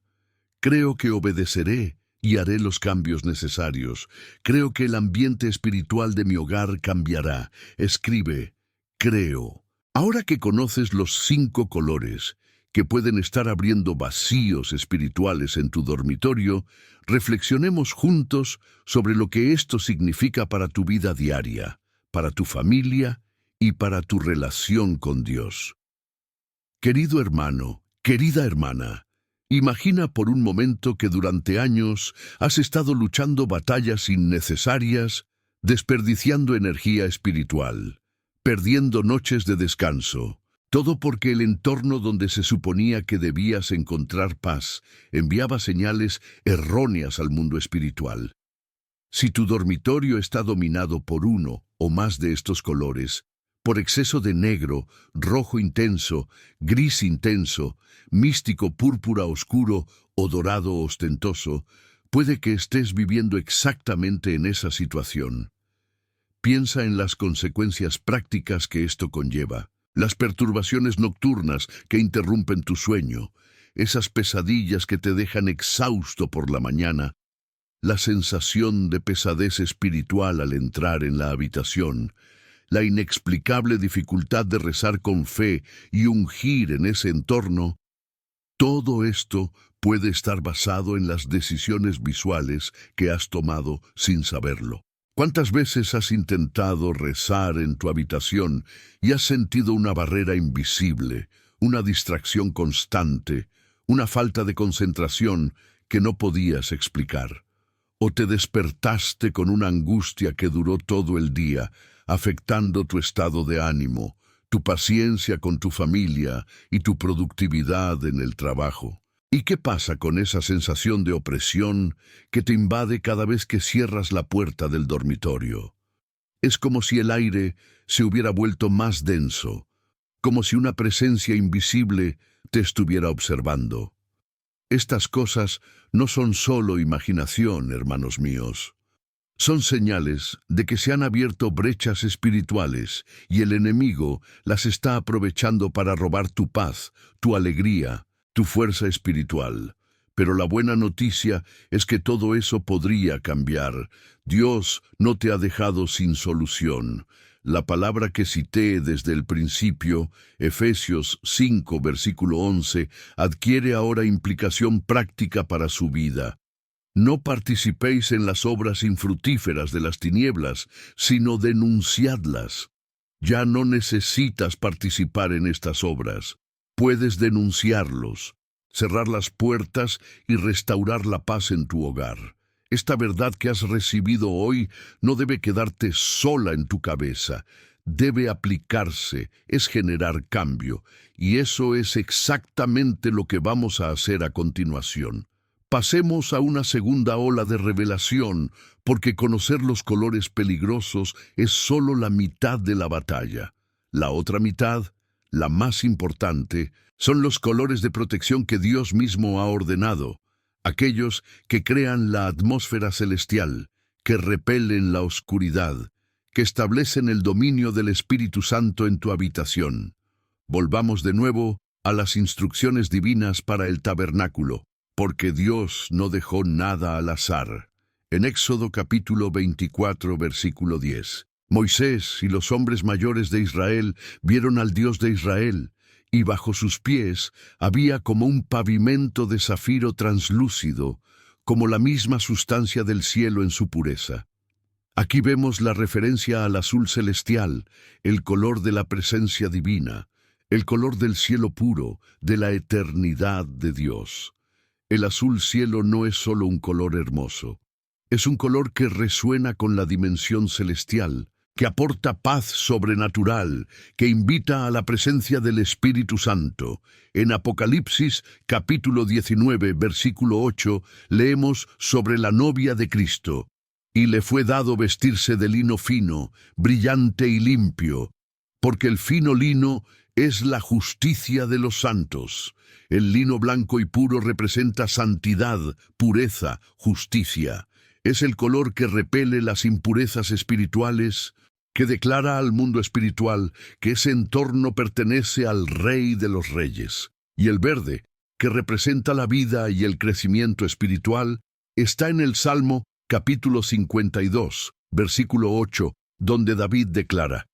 Creo que obedeceré y haré los cambios necesarios. Creo que el ambiente espiritual de mi hogar cambiará. Escribe: creo. Ahora que conoces los 5 colores que pueden estar abriendo vacíos espirituales en tu dormitorio, reflexionemos juntos sobre lo que esto significa para tu vida diaria, para tu familia y para tu relación con Dios. Querido hermano, querida hermana, imagina por un momento que durante años has estado luchando batallas innecesarias, desperdiciando energía espiritual, perdiendo noches de descanso, todo porque el entorno donde se suponía que debías encontrar paz enviaba señales erróneas al mundo espiritual. Si tu dormitorio está dominado por uno o más de estos colores, por exceso de negro, rojo intenso, gris intenso, místico púrpura oscuro o dorado ostentoso, puede que estés viviendo exactamente en esa situación. Piensa en las consecuencias prácticas que esto conlleva. Las perturbaciones nocturnas que interrumpen tu sueño, esas pesadillas que te dejan exhausto por la mañana, la sensación de pesadez espiritual al entrar en la habitación, la inexplicable dificultad de rezar con fe y ungir en ese entorno, todo esto puede estar basado en las decisiones visuales que has tomado sin saberlo. ¿Cuántas veces has intentado rezar en tu habitación y has sentido una barrera invisible, una distracción constante, una falta de concentración que no podías explicar? ¿O te despertaste con una angustia que duró todo el día, afectando tu estado de ánimo, tu paciencia con tu familia y tu productividad en el trabajo? ¿Y qué pasa con esa sensación de opresión que te invade cada vez que cierras la puerta del dormitorio? Es como si el aire se hubiera vuelto más denso, como si una presencia invisible te estuviera observando. Estas cosas no son solo imaginación, hermanos míos. Son señales de que se han abierto brechas espirituales y el enemigo las está aprovechando para robar tu paz, tu alegría, tu fuerza espiritual. Pero la buena noticia es que todo eso podría cambiar. Dios no te ha dejado sin solución. La palabra que cité desde el principio, Efesios 5, versículo 11, adquiere ahora implicación práctica para su vida. No participéis en las obras infructíferas de las tinieblas, sino denunciadlas. Ya no necesitas participar en estas obras. Puedes denunciarlos, cerrar las puertas y restaurar la paz en tu hogar. Esta verdad que has recibido hoy no debe quedarte sola en tu cabeza. Debe aplicarse, es generar cambio, y eso es exactamente lo que vamos a hacer a continuación. Pasemos a una segunda ola de revelación, porque conocer los colores peligrosos es solo la mitad de la batalla. La otra mitad, la más importante, son los colores de protección que Dios mismo ha ordenado, aquellos que crean la atmósfera celestial, que repelen la oscuridad, que establecen el dominio del Espíritu Santo en tu habitación. Volvamos de nuevo a las instrucciones divinas para el tabernáculo, porque Dios no dejó nada al azar. En Éxodo capítulo 24, versículo 10. Moisés y los hombres mayores de Israel vieron al Dios de Israel, y bajo sus pies había como un pavimento de zafiro translúcido, como la misma sustancia del cielo en su pureza. Aquí vemos la referencia al azul celestial, el color de la presencia divina, el color del cielo puro, de la eternidad de Dios. El azul cielo no es solo un color hermoso, es un color que resuena con la dimensión celestial, que aporta paz sobrenatural, que invita a la presencia del Espíritu Santo. En Apocalipsis, capítulo 19, versículo 8, leemos sobre la novia de Cristo. Y le fue dado vestirse de lino fino, brillante y limpio, porque el fino lino Es la justicia de los santos. El lino blanco y puro representa santidad, pureza, justicia. Es el color que repele las impurezas espirituales, que declara al mundo espiritual que ese entorno pertenece al Rey de los Reyes. Y el verde, que representa la vida y el crecimiento espiritual, está en el Salmo capítulo 52, versículo 8, donde David declara: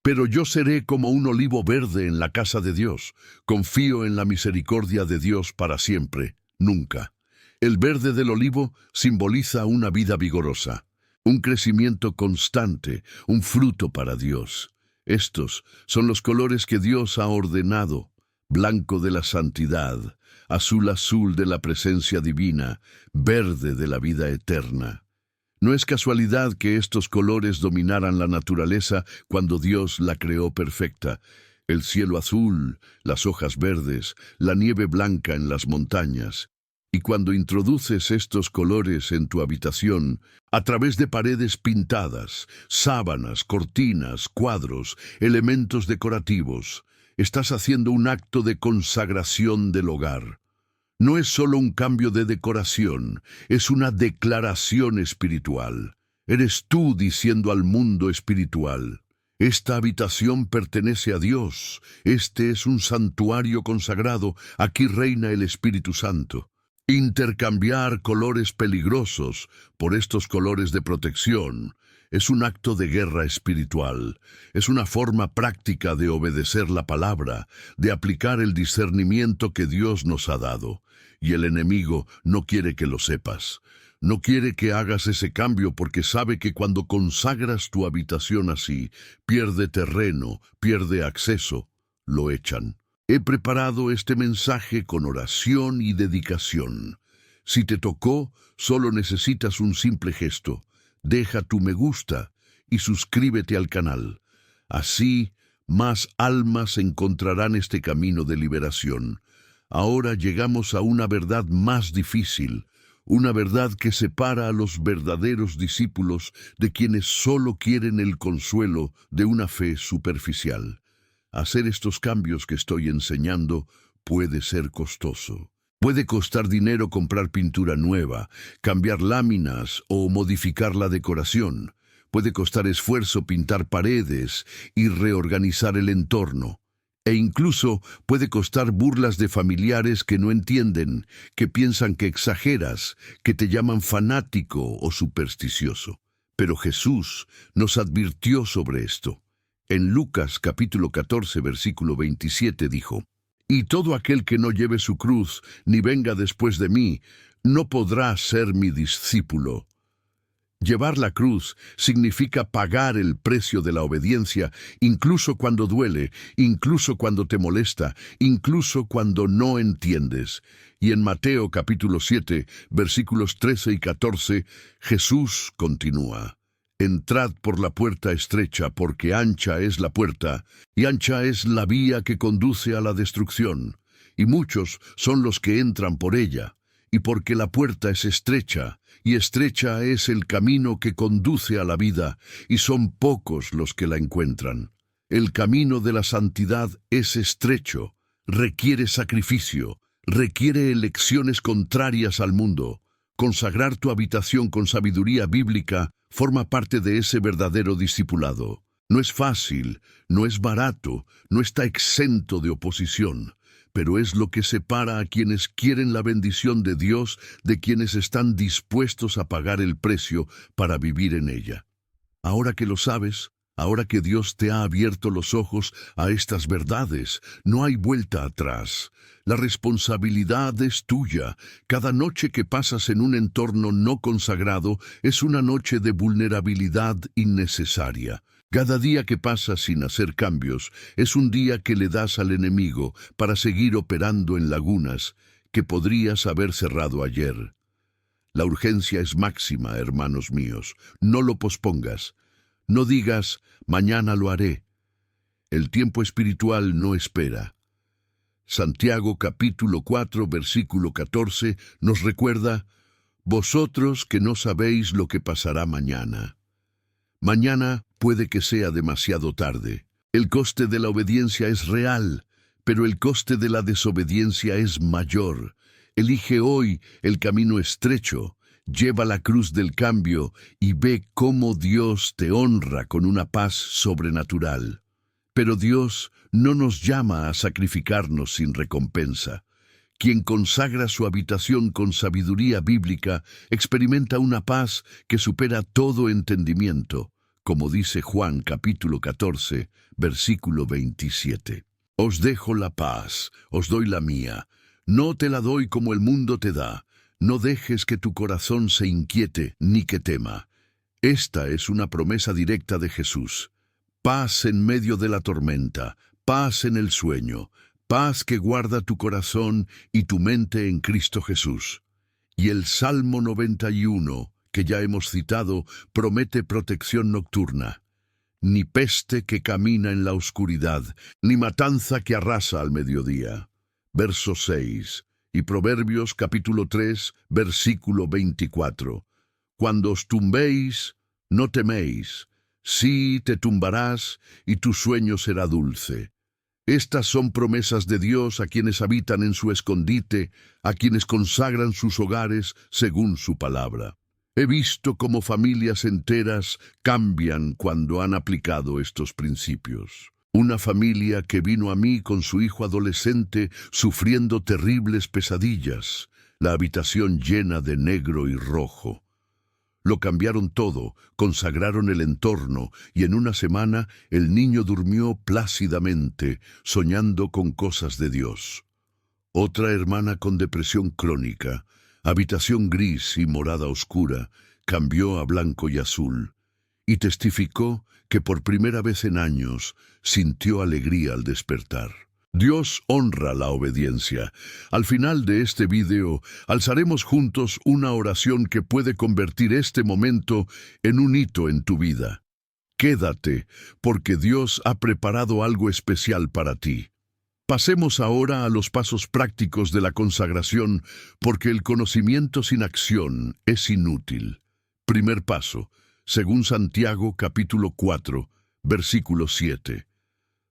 Pero yo seré como un olivo verde en la casa de Dios. Confío en la misericordia de Dios para siempre, nunca. El verde del olivo simboliza una vida vigorosa, un crecimiento constante, un fruto para Dios. Estos son los colores que Dios ha ordenado: blanco de la santidad, azul de la presencia divina, verde de la vida eterna. No es casualidad que estos colores dominaran la naturaleza cuando Dios la creó perfecta. El cielo azul, las hojas verdes, la nieve blanca en las montañas. Y cuando introduces estos colores en tu habitación, a través de paredes pintadas, sábanas, cortinas, cuadros, elementos decorativos, estás haciendo un acto de consagración del hogar. No es solo un cambio de decoración, es una declaración espiritual. Eres tú diciendo al mundo espiritual: esta habitación pertenece a Dios, este es un santuario consagrado, aquí reina el Espíritu Santo. Intercambiar colores peligrosos por estos colores de protección es un acto de guerra espiritual, es una forma práctica de obedecer la palabra, de aplicar el discernimiento que Dios nos ha dado. Y el enemigo no quiere que lo sepas. No quiere que hagas ese cambio porque sabe que cuando consagras tu habitación así, pierde terreno, pierde acceso, lo echan. He preparado este mensaje con oración y dedicación. Si te tocó, solo necesitas un simple gesto. Deja tu me gusta y suscríbete al canal. Así, más almas encontrarán este camino de liberación. Ahora llegamos a una verdad más difícil, una verdad que separa a los verdaderos discípulos de quienes solo quieren el consuelo de una fe superficial. Hacer estos cambios que estoy enseñando puede ser costoso. Puede costar dinero comprar pintura nueva, cambiar láminas o modificar la decoración. Puede costar esfuerzo pintar paredes y reorganizar el entorno. E incluso puede costar burlas de familiares que no entienden, que piensan que exageras, que te llaman fanático o supersticioso. Pero Jesús nos advirtió sobre esto. En Lucas capítulo 14, versículo 27 dijo: Y todo aquel que no lleve su cruz, ni venga después de mí, no podrá ser mi discípulo. Llevar la cruz significa pagar el precio de la obediencia, incluso cuando duele, incluso cuando te molesta, incluso cuando no entiendes. Y en Mateo capítulo 7, versículos 13 y 14, Jesús continúa: Entrad por la puerta estrecha, porque ancha es la puerta, y ancha es la vía que conduce a la destrucción, y muchos son los que entran por ella. Y porque la puerta es estrecha, y estrecha es el camino que conduce a la vida, y son pocos los que la encuentran. El camino de la santidad es estrecho, requiere sacrificio, requiere elecciones contrarias al mundo. Consagrar tu habitación con sabiduría bíblica forma parte de ese verdadero discipulado. No es fácil, no es barato, no está exento de oposición, pero es lo que separa a quienes quieren la bendición de Dios de quienes están dispuestos a pagar el precio para vivir en ella. Ahora que lo sabes, ahora que Dios te ha abierto los ojos a estas verdades, no hay vuelta atrás. La responsabilidad es tuya. Cada noche que pasas en un entorno no consagrado es una noche de vulnerabilidad innecesaria. Cada día que pasas sin hacer cambios es un día que le das al enemigo para seguir operando en lagunas que podrías haber cerrado ayer. La urgencia es máxima, hermanos míos. No lo pospongas. No digas, mañana lo haré. El tiempo espiritual no espera. Santiago capítulo 4, versículo 14 nos recuerda: vosotros que no sabéis lo que pasará mañana. Mañana puede que sea demasiado tarde. El coste de la obediencia es real, pero el coste de la desobediencia es mayor. Elige hoy el camino estrecho, lleva la cruz del cambio y ve cómo Dios te honra con una paz sobrenatural. Pero Dios no nos llama a sacrificarnos sin recompensa. Quien consagra su habitación con sabiduría bíblica experimenta una paz que supera todo entendimiento, como dice Juan capítulo 14, versículo 27. Os dejo la paz, os doy la mía. No te la doy como el mundo te da. No dejes que tu corazón se inquiete ni que tema. Esta es una promesa directa de Jesús. Paz en medio de la tormenta, paz en el sueño, paz que guarda tu corazón y tu mente en Cristo Jesús. Y el Salmo 91, que ya hemos citado, promete protección nocturna. Ni peste que camina en la oscuridad, ni matanza que arrasa al mediodía. Verso 6. Y Proverbios capítulo 3, versículo 24. Cuando os tumbéis, no teméis. Sí, te tumbarás, y tu sueño será dulce. Estas son promesas de Dios a quienes habitan en su escondite, a quienes consagran sus hogares según su palabra. He visto cómo familias enteras cambian cuando han aplicado estos principios. Una familia que vino a mí con su hijo adolescente sufriendo terribles pesadillas, la habitación llena de negro y rojo. Lo cambiaron todo, consagraron el entorno, y en una semana el niño durmió plácidamente, soñando con cosas de Dios. Otra hermana con depresión crónica, habitación gris y morada oscura, cambió a blanco y azul, y testificó que por primera vez en años sintió alegría al despertar. Dios honra la obediencia. Al final de este video, alzaremos juntos una oración que puede convertir este momento en un hito en tu vida. Quédate, porque Dios ha preparado algo especial para ti. Pasemos ahora a los pasos prácticos de la consagración, porque el conocimiento sin acción es inútil. Primer paso, según Santiago capítulo 4, versículo 7.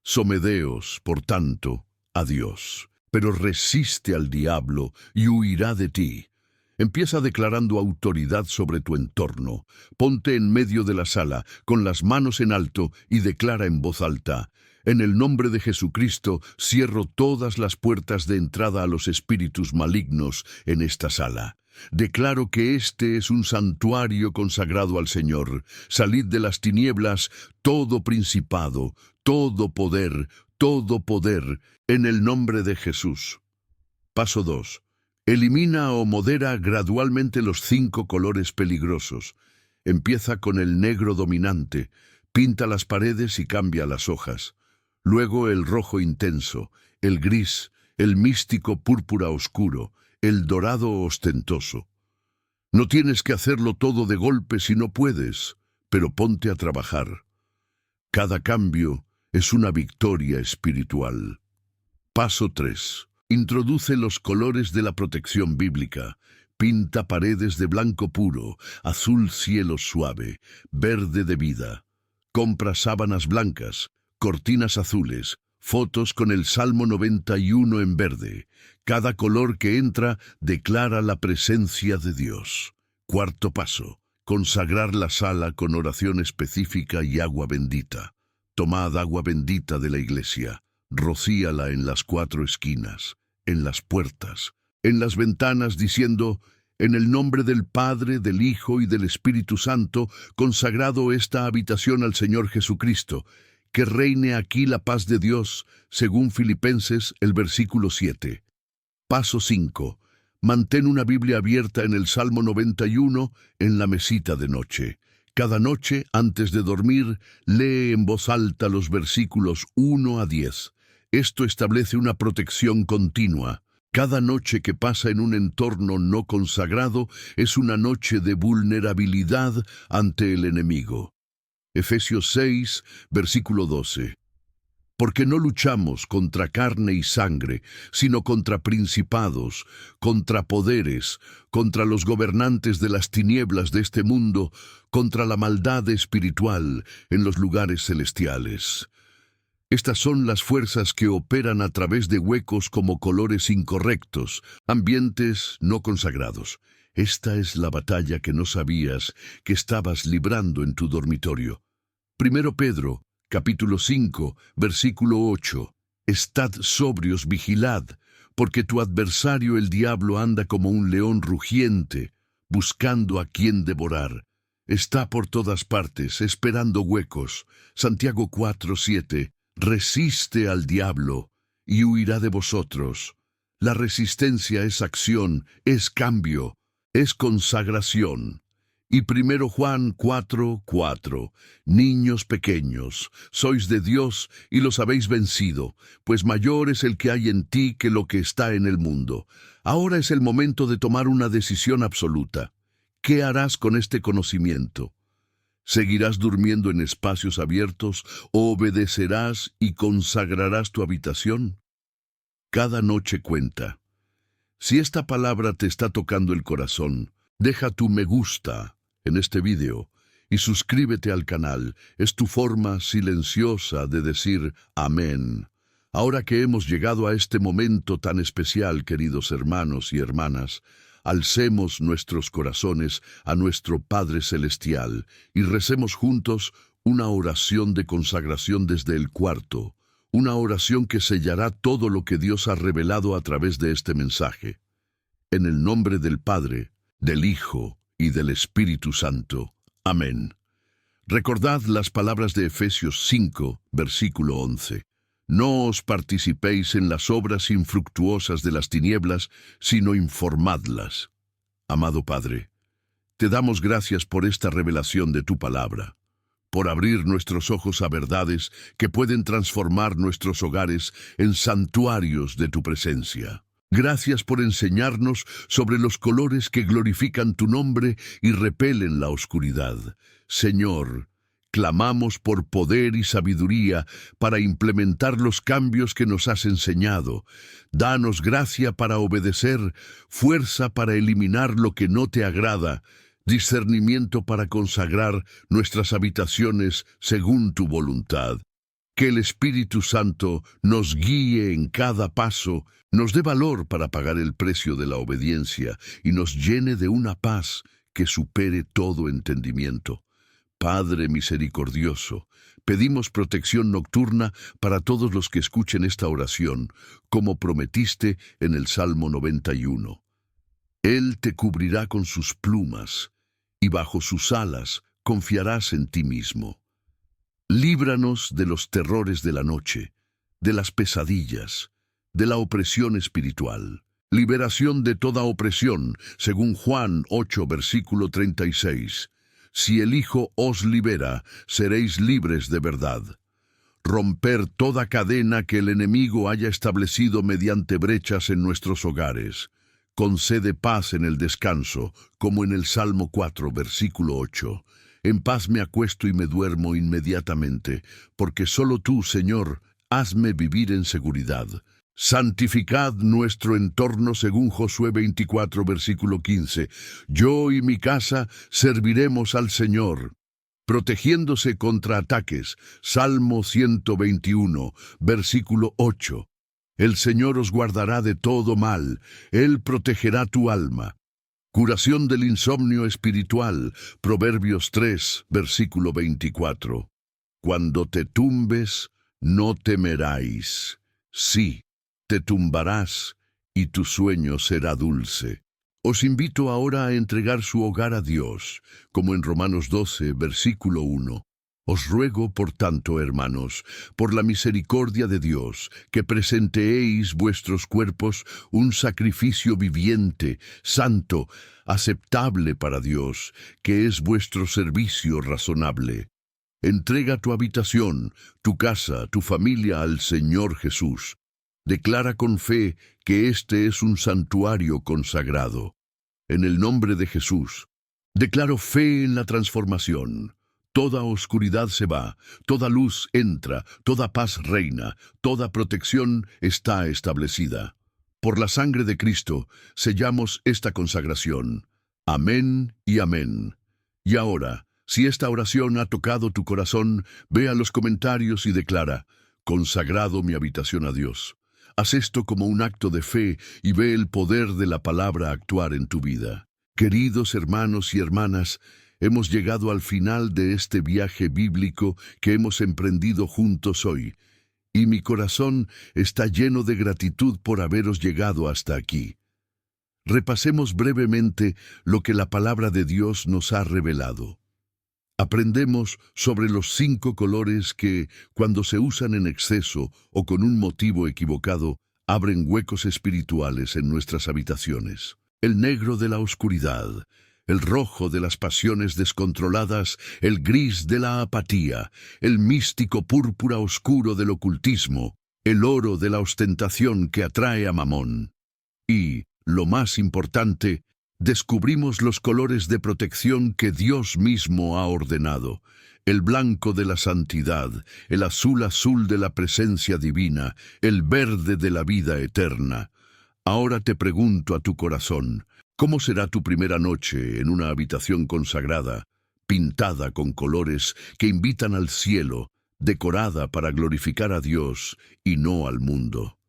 Somedeos, por tanto, a Dios, pero resiste al diablo y huirá de ti. Empieza declarando autoridad sobre tu entorno. Ponte en medio de la sala, con las manos en alto, y declara en voz alta: en el nombre de Jesucristo, cierro todas las puertas de entrada a los espíritus malignos en esta sala. Declaro que este es un santuario consagrado al Señor. Salid de las tinieblas, todo principado, todo poder, en el nombre de Jesús. Paso 2. Elimina o modera gradualmente los 5 colores peligrosos. Empieza con el negro dominante, pinta las paredes y cambia las hojas. Luego el rojo intenso, el gris, el místico púrpura oscuro, el dorado ostentoso. No tienes que hacerlo todo de golpe si no puedes, pero ponte a trabajar. Cada cambio es una victoria espiritual. Paso 3. Introduce los colores de la protección bíblica. Pinta paredes de blanco puro, azul cielo suave, verde de vida. Compra sábanas blancas, cortinas azules, fotos con el Salmo 91 en verde. Cada color que entra declara la presencia de Dios. Cuarto paso. Consagrar la sala con oración específica y agua bendita. Tomad agua bendita de la iglesia. Rocíala en las 4 esquinas, en las puertas, en las ventanas, diciendo: en el nombre del Padre, del Hijo y del Espíritu Santo, consagrado esta habitación al Señor Jesucristo. Que reine aquí la paz de Dios, según Filipenses, el versículo 7. Paso 5. Mantén una Biblia abierta en el Salmo 91 en la mesita de noche. Cada noche, antes de dormir, lee en voz alta los versículos 1 a 10. Esto establece una protección continua. Cada noche que pasa en un entorno no consagrado es una noche de vulnerabilidad ante el enemigo. Efesios 6, versículo 12. Porque no luchamos contra carne y sangre, sino contra principados, contra poderes, contra los gobernantes de las tinieblas de este mundo, contra la maldad espiritual en los lugares celestiales. Estas son las fuerzas que operan a través de huecos como colores incorrectos, ambientes no consagrados. Esta es la batalla que no sabías que estabas librando en tu dormitorio. Primero Pedro, capítulo 5, versículo 8. Estad sobrios, vigilad, porque tu adversario el diablo anda como un león rugiente, buscando a quien devorar. Está por todas partes, esperando huecos. Santiago 4, 7. Resiste al diablo, y huirá de vosotros. La resistencia es acción, es cambio, es consagración. Y primero Juan 4, 4. Niños pequeños, sois de Dios y los habéis vencido, pues mayor es el que hay en ti que lo que está en el mundo. Ahora es el momento de tomar una decisión absoluta. ¿Qué harás con este conocimiento? ¿Seguirás durmiendo en espacios abiertos o obedecerás y consagrarás tu habitación? Cada noche cuenta. Si esta palabra te está tocando el corazón, deja tu me gusta en este video y suscríbete al canal. Es tu forma silenciosa de decir amén. Ahora que hemos llegado a este momento tan especial, queridos hermanos y hermanas, alcemos nuestros corazones a nuestro Padre Celestial y recemos juntos una oración de consagración desde el cuarto, una oración que sellará todo lo que Dios ha revelado a través de este mensaje. En el nombre del Padre, del Hijo y del Espíritu Santo. Amén. Recordad las palabras de Efesios 5, versículo 11. No os participéis en las obras infructuosas de las tinieblas, sino informadlas. Amado Padre, te damos gracias por esta revelación de tu palabra, por abrir nuestros ojos a verdades que pueden transformar nuestros hogares en santuarios de tu presencia. Gracias por enseñarnos sobre los colores que glorifican tu nombre y repelen la oscuridad. Señor, clamamos por poder y sabiduría para implementar los cambios que nos has enseñado. Danos gracia para obedecer, fuerza para eliminar lo que no te agrada, discernimiento para consagrar nuestras habitaciones según tu voluntad. Que el Espíritu Santo nos guíe en cada paso, nos dé valor para pagar el precio de la obediencia y nos llene de una paz que supere todo entendimiento. Padre misericordioso, pedimos protección nocturna para todos los que escuchen esta oración, como prometiste en el Salmo 91. Él te cubrirá con sus plumas, y bajo sus alas confiarás en ti mismo. Líbranos de los terrores de la noche, de las pesadillas, de la opresión espiritual. Liberación de toda opresión, según Juan 8, versículo 36. Si el Hijo os libera, seréis libres de verdad. Romper toda cadena que el enemigo haya establecido mediante brechas en nuestros hogares. Concede paz en el descanso, como en el Salmo 4, versículo 8. En paz me acuesto y me duermo inmediatamente, porque solo tú, Señor, hazme vivir en seguridad. Santificad nuestro entorno según Josué 24, versículo 15. Yo y mi casa serviremos al Señor. Protegiéndose contra ataques. Salmo 121, versículo 8. El Señor os guardará de todo mal. Él protegerá tu alma. Curación del insomnio espiritual. Proverbios 3, versículo 24. Cuando te tumbes, no temeráis. Sí, te tumbarás y tu sueño será dulce. Os invito ahora a entregar su hogar a Dios, como en Romanos 12, versículo 1. Os ruego, por tanto, hermanos, por la misericordia de Dios, que presentéis vuestros cuerpos un sacrificio viviente, santo, aceptable para Dios, que es vuestro servicio razonable. Entrega tu habitación, tu casa, tu familia al Señor Jesús. Declara con fe que este es un santuario consagrado. En el nombre de Jesús, declaro fe en la transformación. Toda oscuridad se va, toda luz entra, toda paz reina, toda protección está establecida. Por la sangre de Cristo sellamos esta consagración. Amén y amén. Y ahora, si esta oración ha tocado tu corazón, ve a los comentarios y declara: consagrado mi habitación a Dios. Haz esto como un acto de fe y ve el poder de la palabra actuar en tu vida. Queridos hermanos y hermanas, hemos llegado al final de este viaje bíblico que hemos emprendido juntos hoy, y mi corazón está lleno de gratitud por haberos llegado hasta aquí. Repasemos brevemente lo que la palabra de Dios nos ha revelado. Aprendemos sobre los 5 colores que, cuando se usan en exceso o con un motivo equivocado, abren huecos espirituales en nuestras habitaciones. El negro de la oscuridad, el rojo de las pasiones descontroladas, el gris de la apatía, el místico púrpura oscuro del ocultismo, el oro de la ostentación que atrae a Mamón. Y, lo más importante, descubrimos los colores de protección que Dios mismo ha ordenado: el blanco de la santidad, el azul de la presencia divina, el verde de la vida eterna. Ahora te pregunto a tu corazón, ¿cómo será tu primera noche en una habitación consagrada, pintada con colores que invitan al cielo, decorada para glorificar a Dios y no al mundo?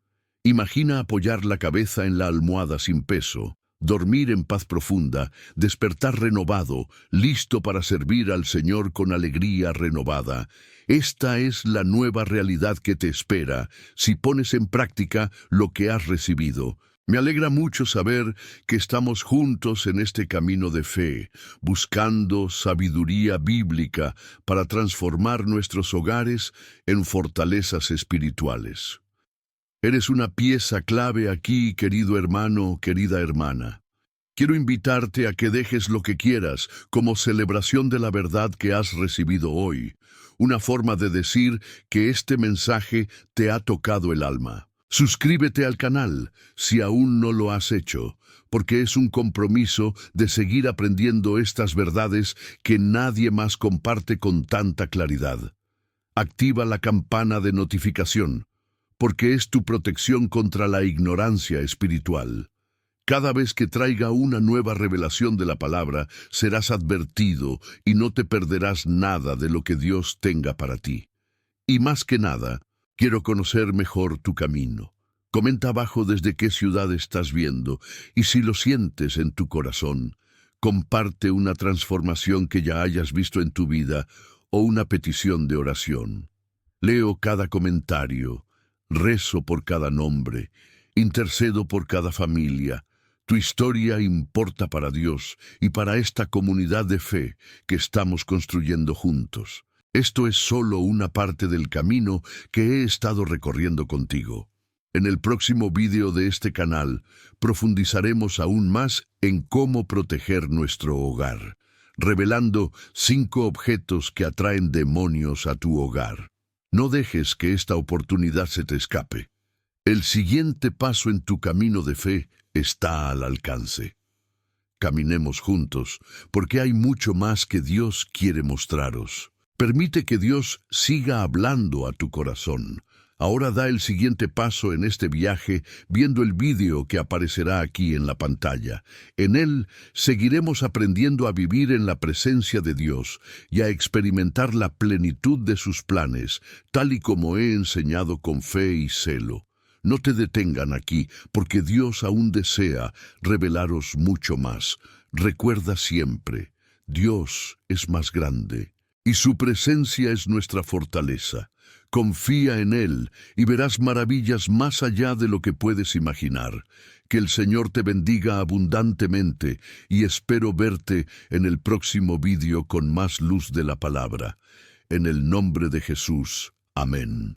Imagina apoyar la cabeza en la almohada sin peso, dormir en paz profunda, despertar renovado, listo para servir al Señor con alegría renovada. Esta es la nueva realidad que te espera si pones en práctica lo que has recibido. Me alegra mucho saber que estamos juntos en este camino de fe, buscando sabiduría bíblica para transformar nuestros hogares en fortalezas espirituales. Eres una pieza clave aquí, querido hermano, querida hermana. Quiero invitarte a que dejes lo que quieras como celebración de la verdad que has recibido hoy, una forma de decir que este mensaje te ha tocado el alma. Suscríbete al canal si aún no lo has hecho, porque es un compromiso de seguir aprendiendo estas verdades que nadie más comparte con tanta claridad. Activa la campana de notificación, porque es tu protección contra la ignorancia espiritual. Cada vez que traiga una nueva revelación de la palabra, serás advertido y no te perderás nada de lo que Dios tenga para ti. Y más que nada, quiero conocer mejor tu camino. Comenta abajo desde qué ciudad estás viendo, y si lo sientes en tu corazón, comparte una transformación que ya hayas visto en tu vida o una petición de oración. Leo cada comentario, rezo por cada nombre, intercedo por cada familia. Tu historia importa para Dios y para esta comunidad de fe que estamos construyendo juntos. Esto es solo una parte del camino que he estado recorriendo contigo. En el próximo vídeo de este canal profundizaremos aún más en cómo proteger nuestro hogar, revelando 5 objetos que atraen demonios a tu hogar. No dejes que esta oportunidad se te escape. El siguiente paso en tu camino de fe está al alcance. Caminemos juntos, porque hay mucho más que Dios quiere mostraros. Permite que Dios siga hablando a tu corazón. Ahora da el siguiente paso en este viaje viendo el vídeo que aparecerá aquí en la pantalla. En él seguiremos aprendiendo a vivir en la presencia de Dios y a experimentar la plenitud de sus planes, tal y como he enseñado con fe y celo. No te detengan aquí, porque Dios aún desea revelaros mucho más. Recuerda siempre, Dios es más grande y su presencia es nuestra fortaleza. Confía en Él y verás maravillas más allá de lo que puedes imaginar. Que el Señor te bendiga abundantemente y espero verte en el próximo vídeo con más luz de la palabra. En el nombre de Jesús. Amén.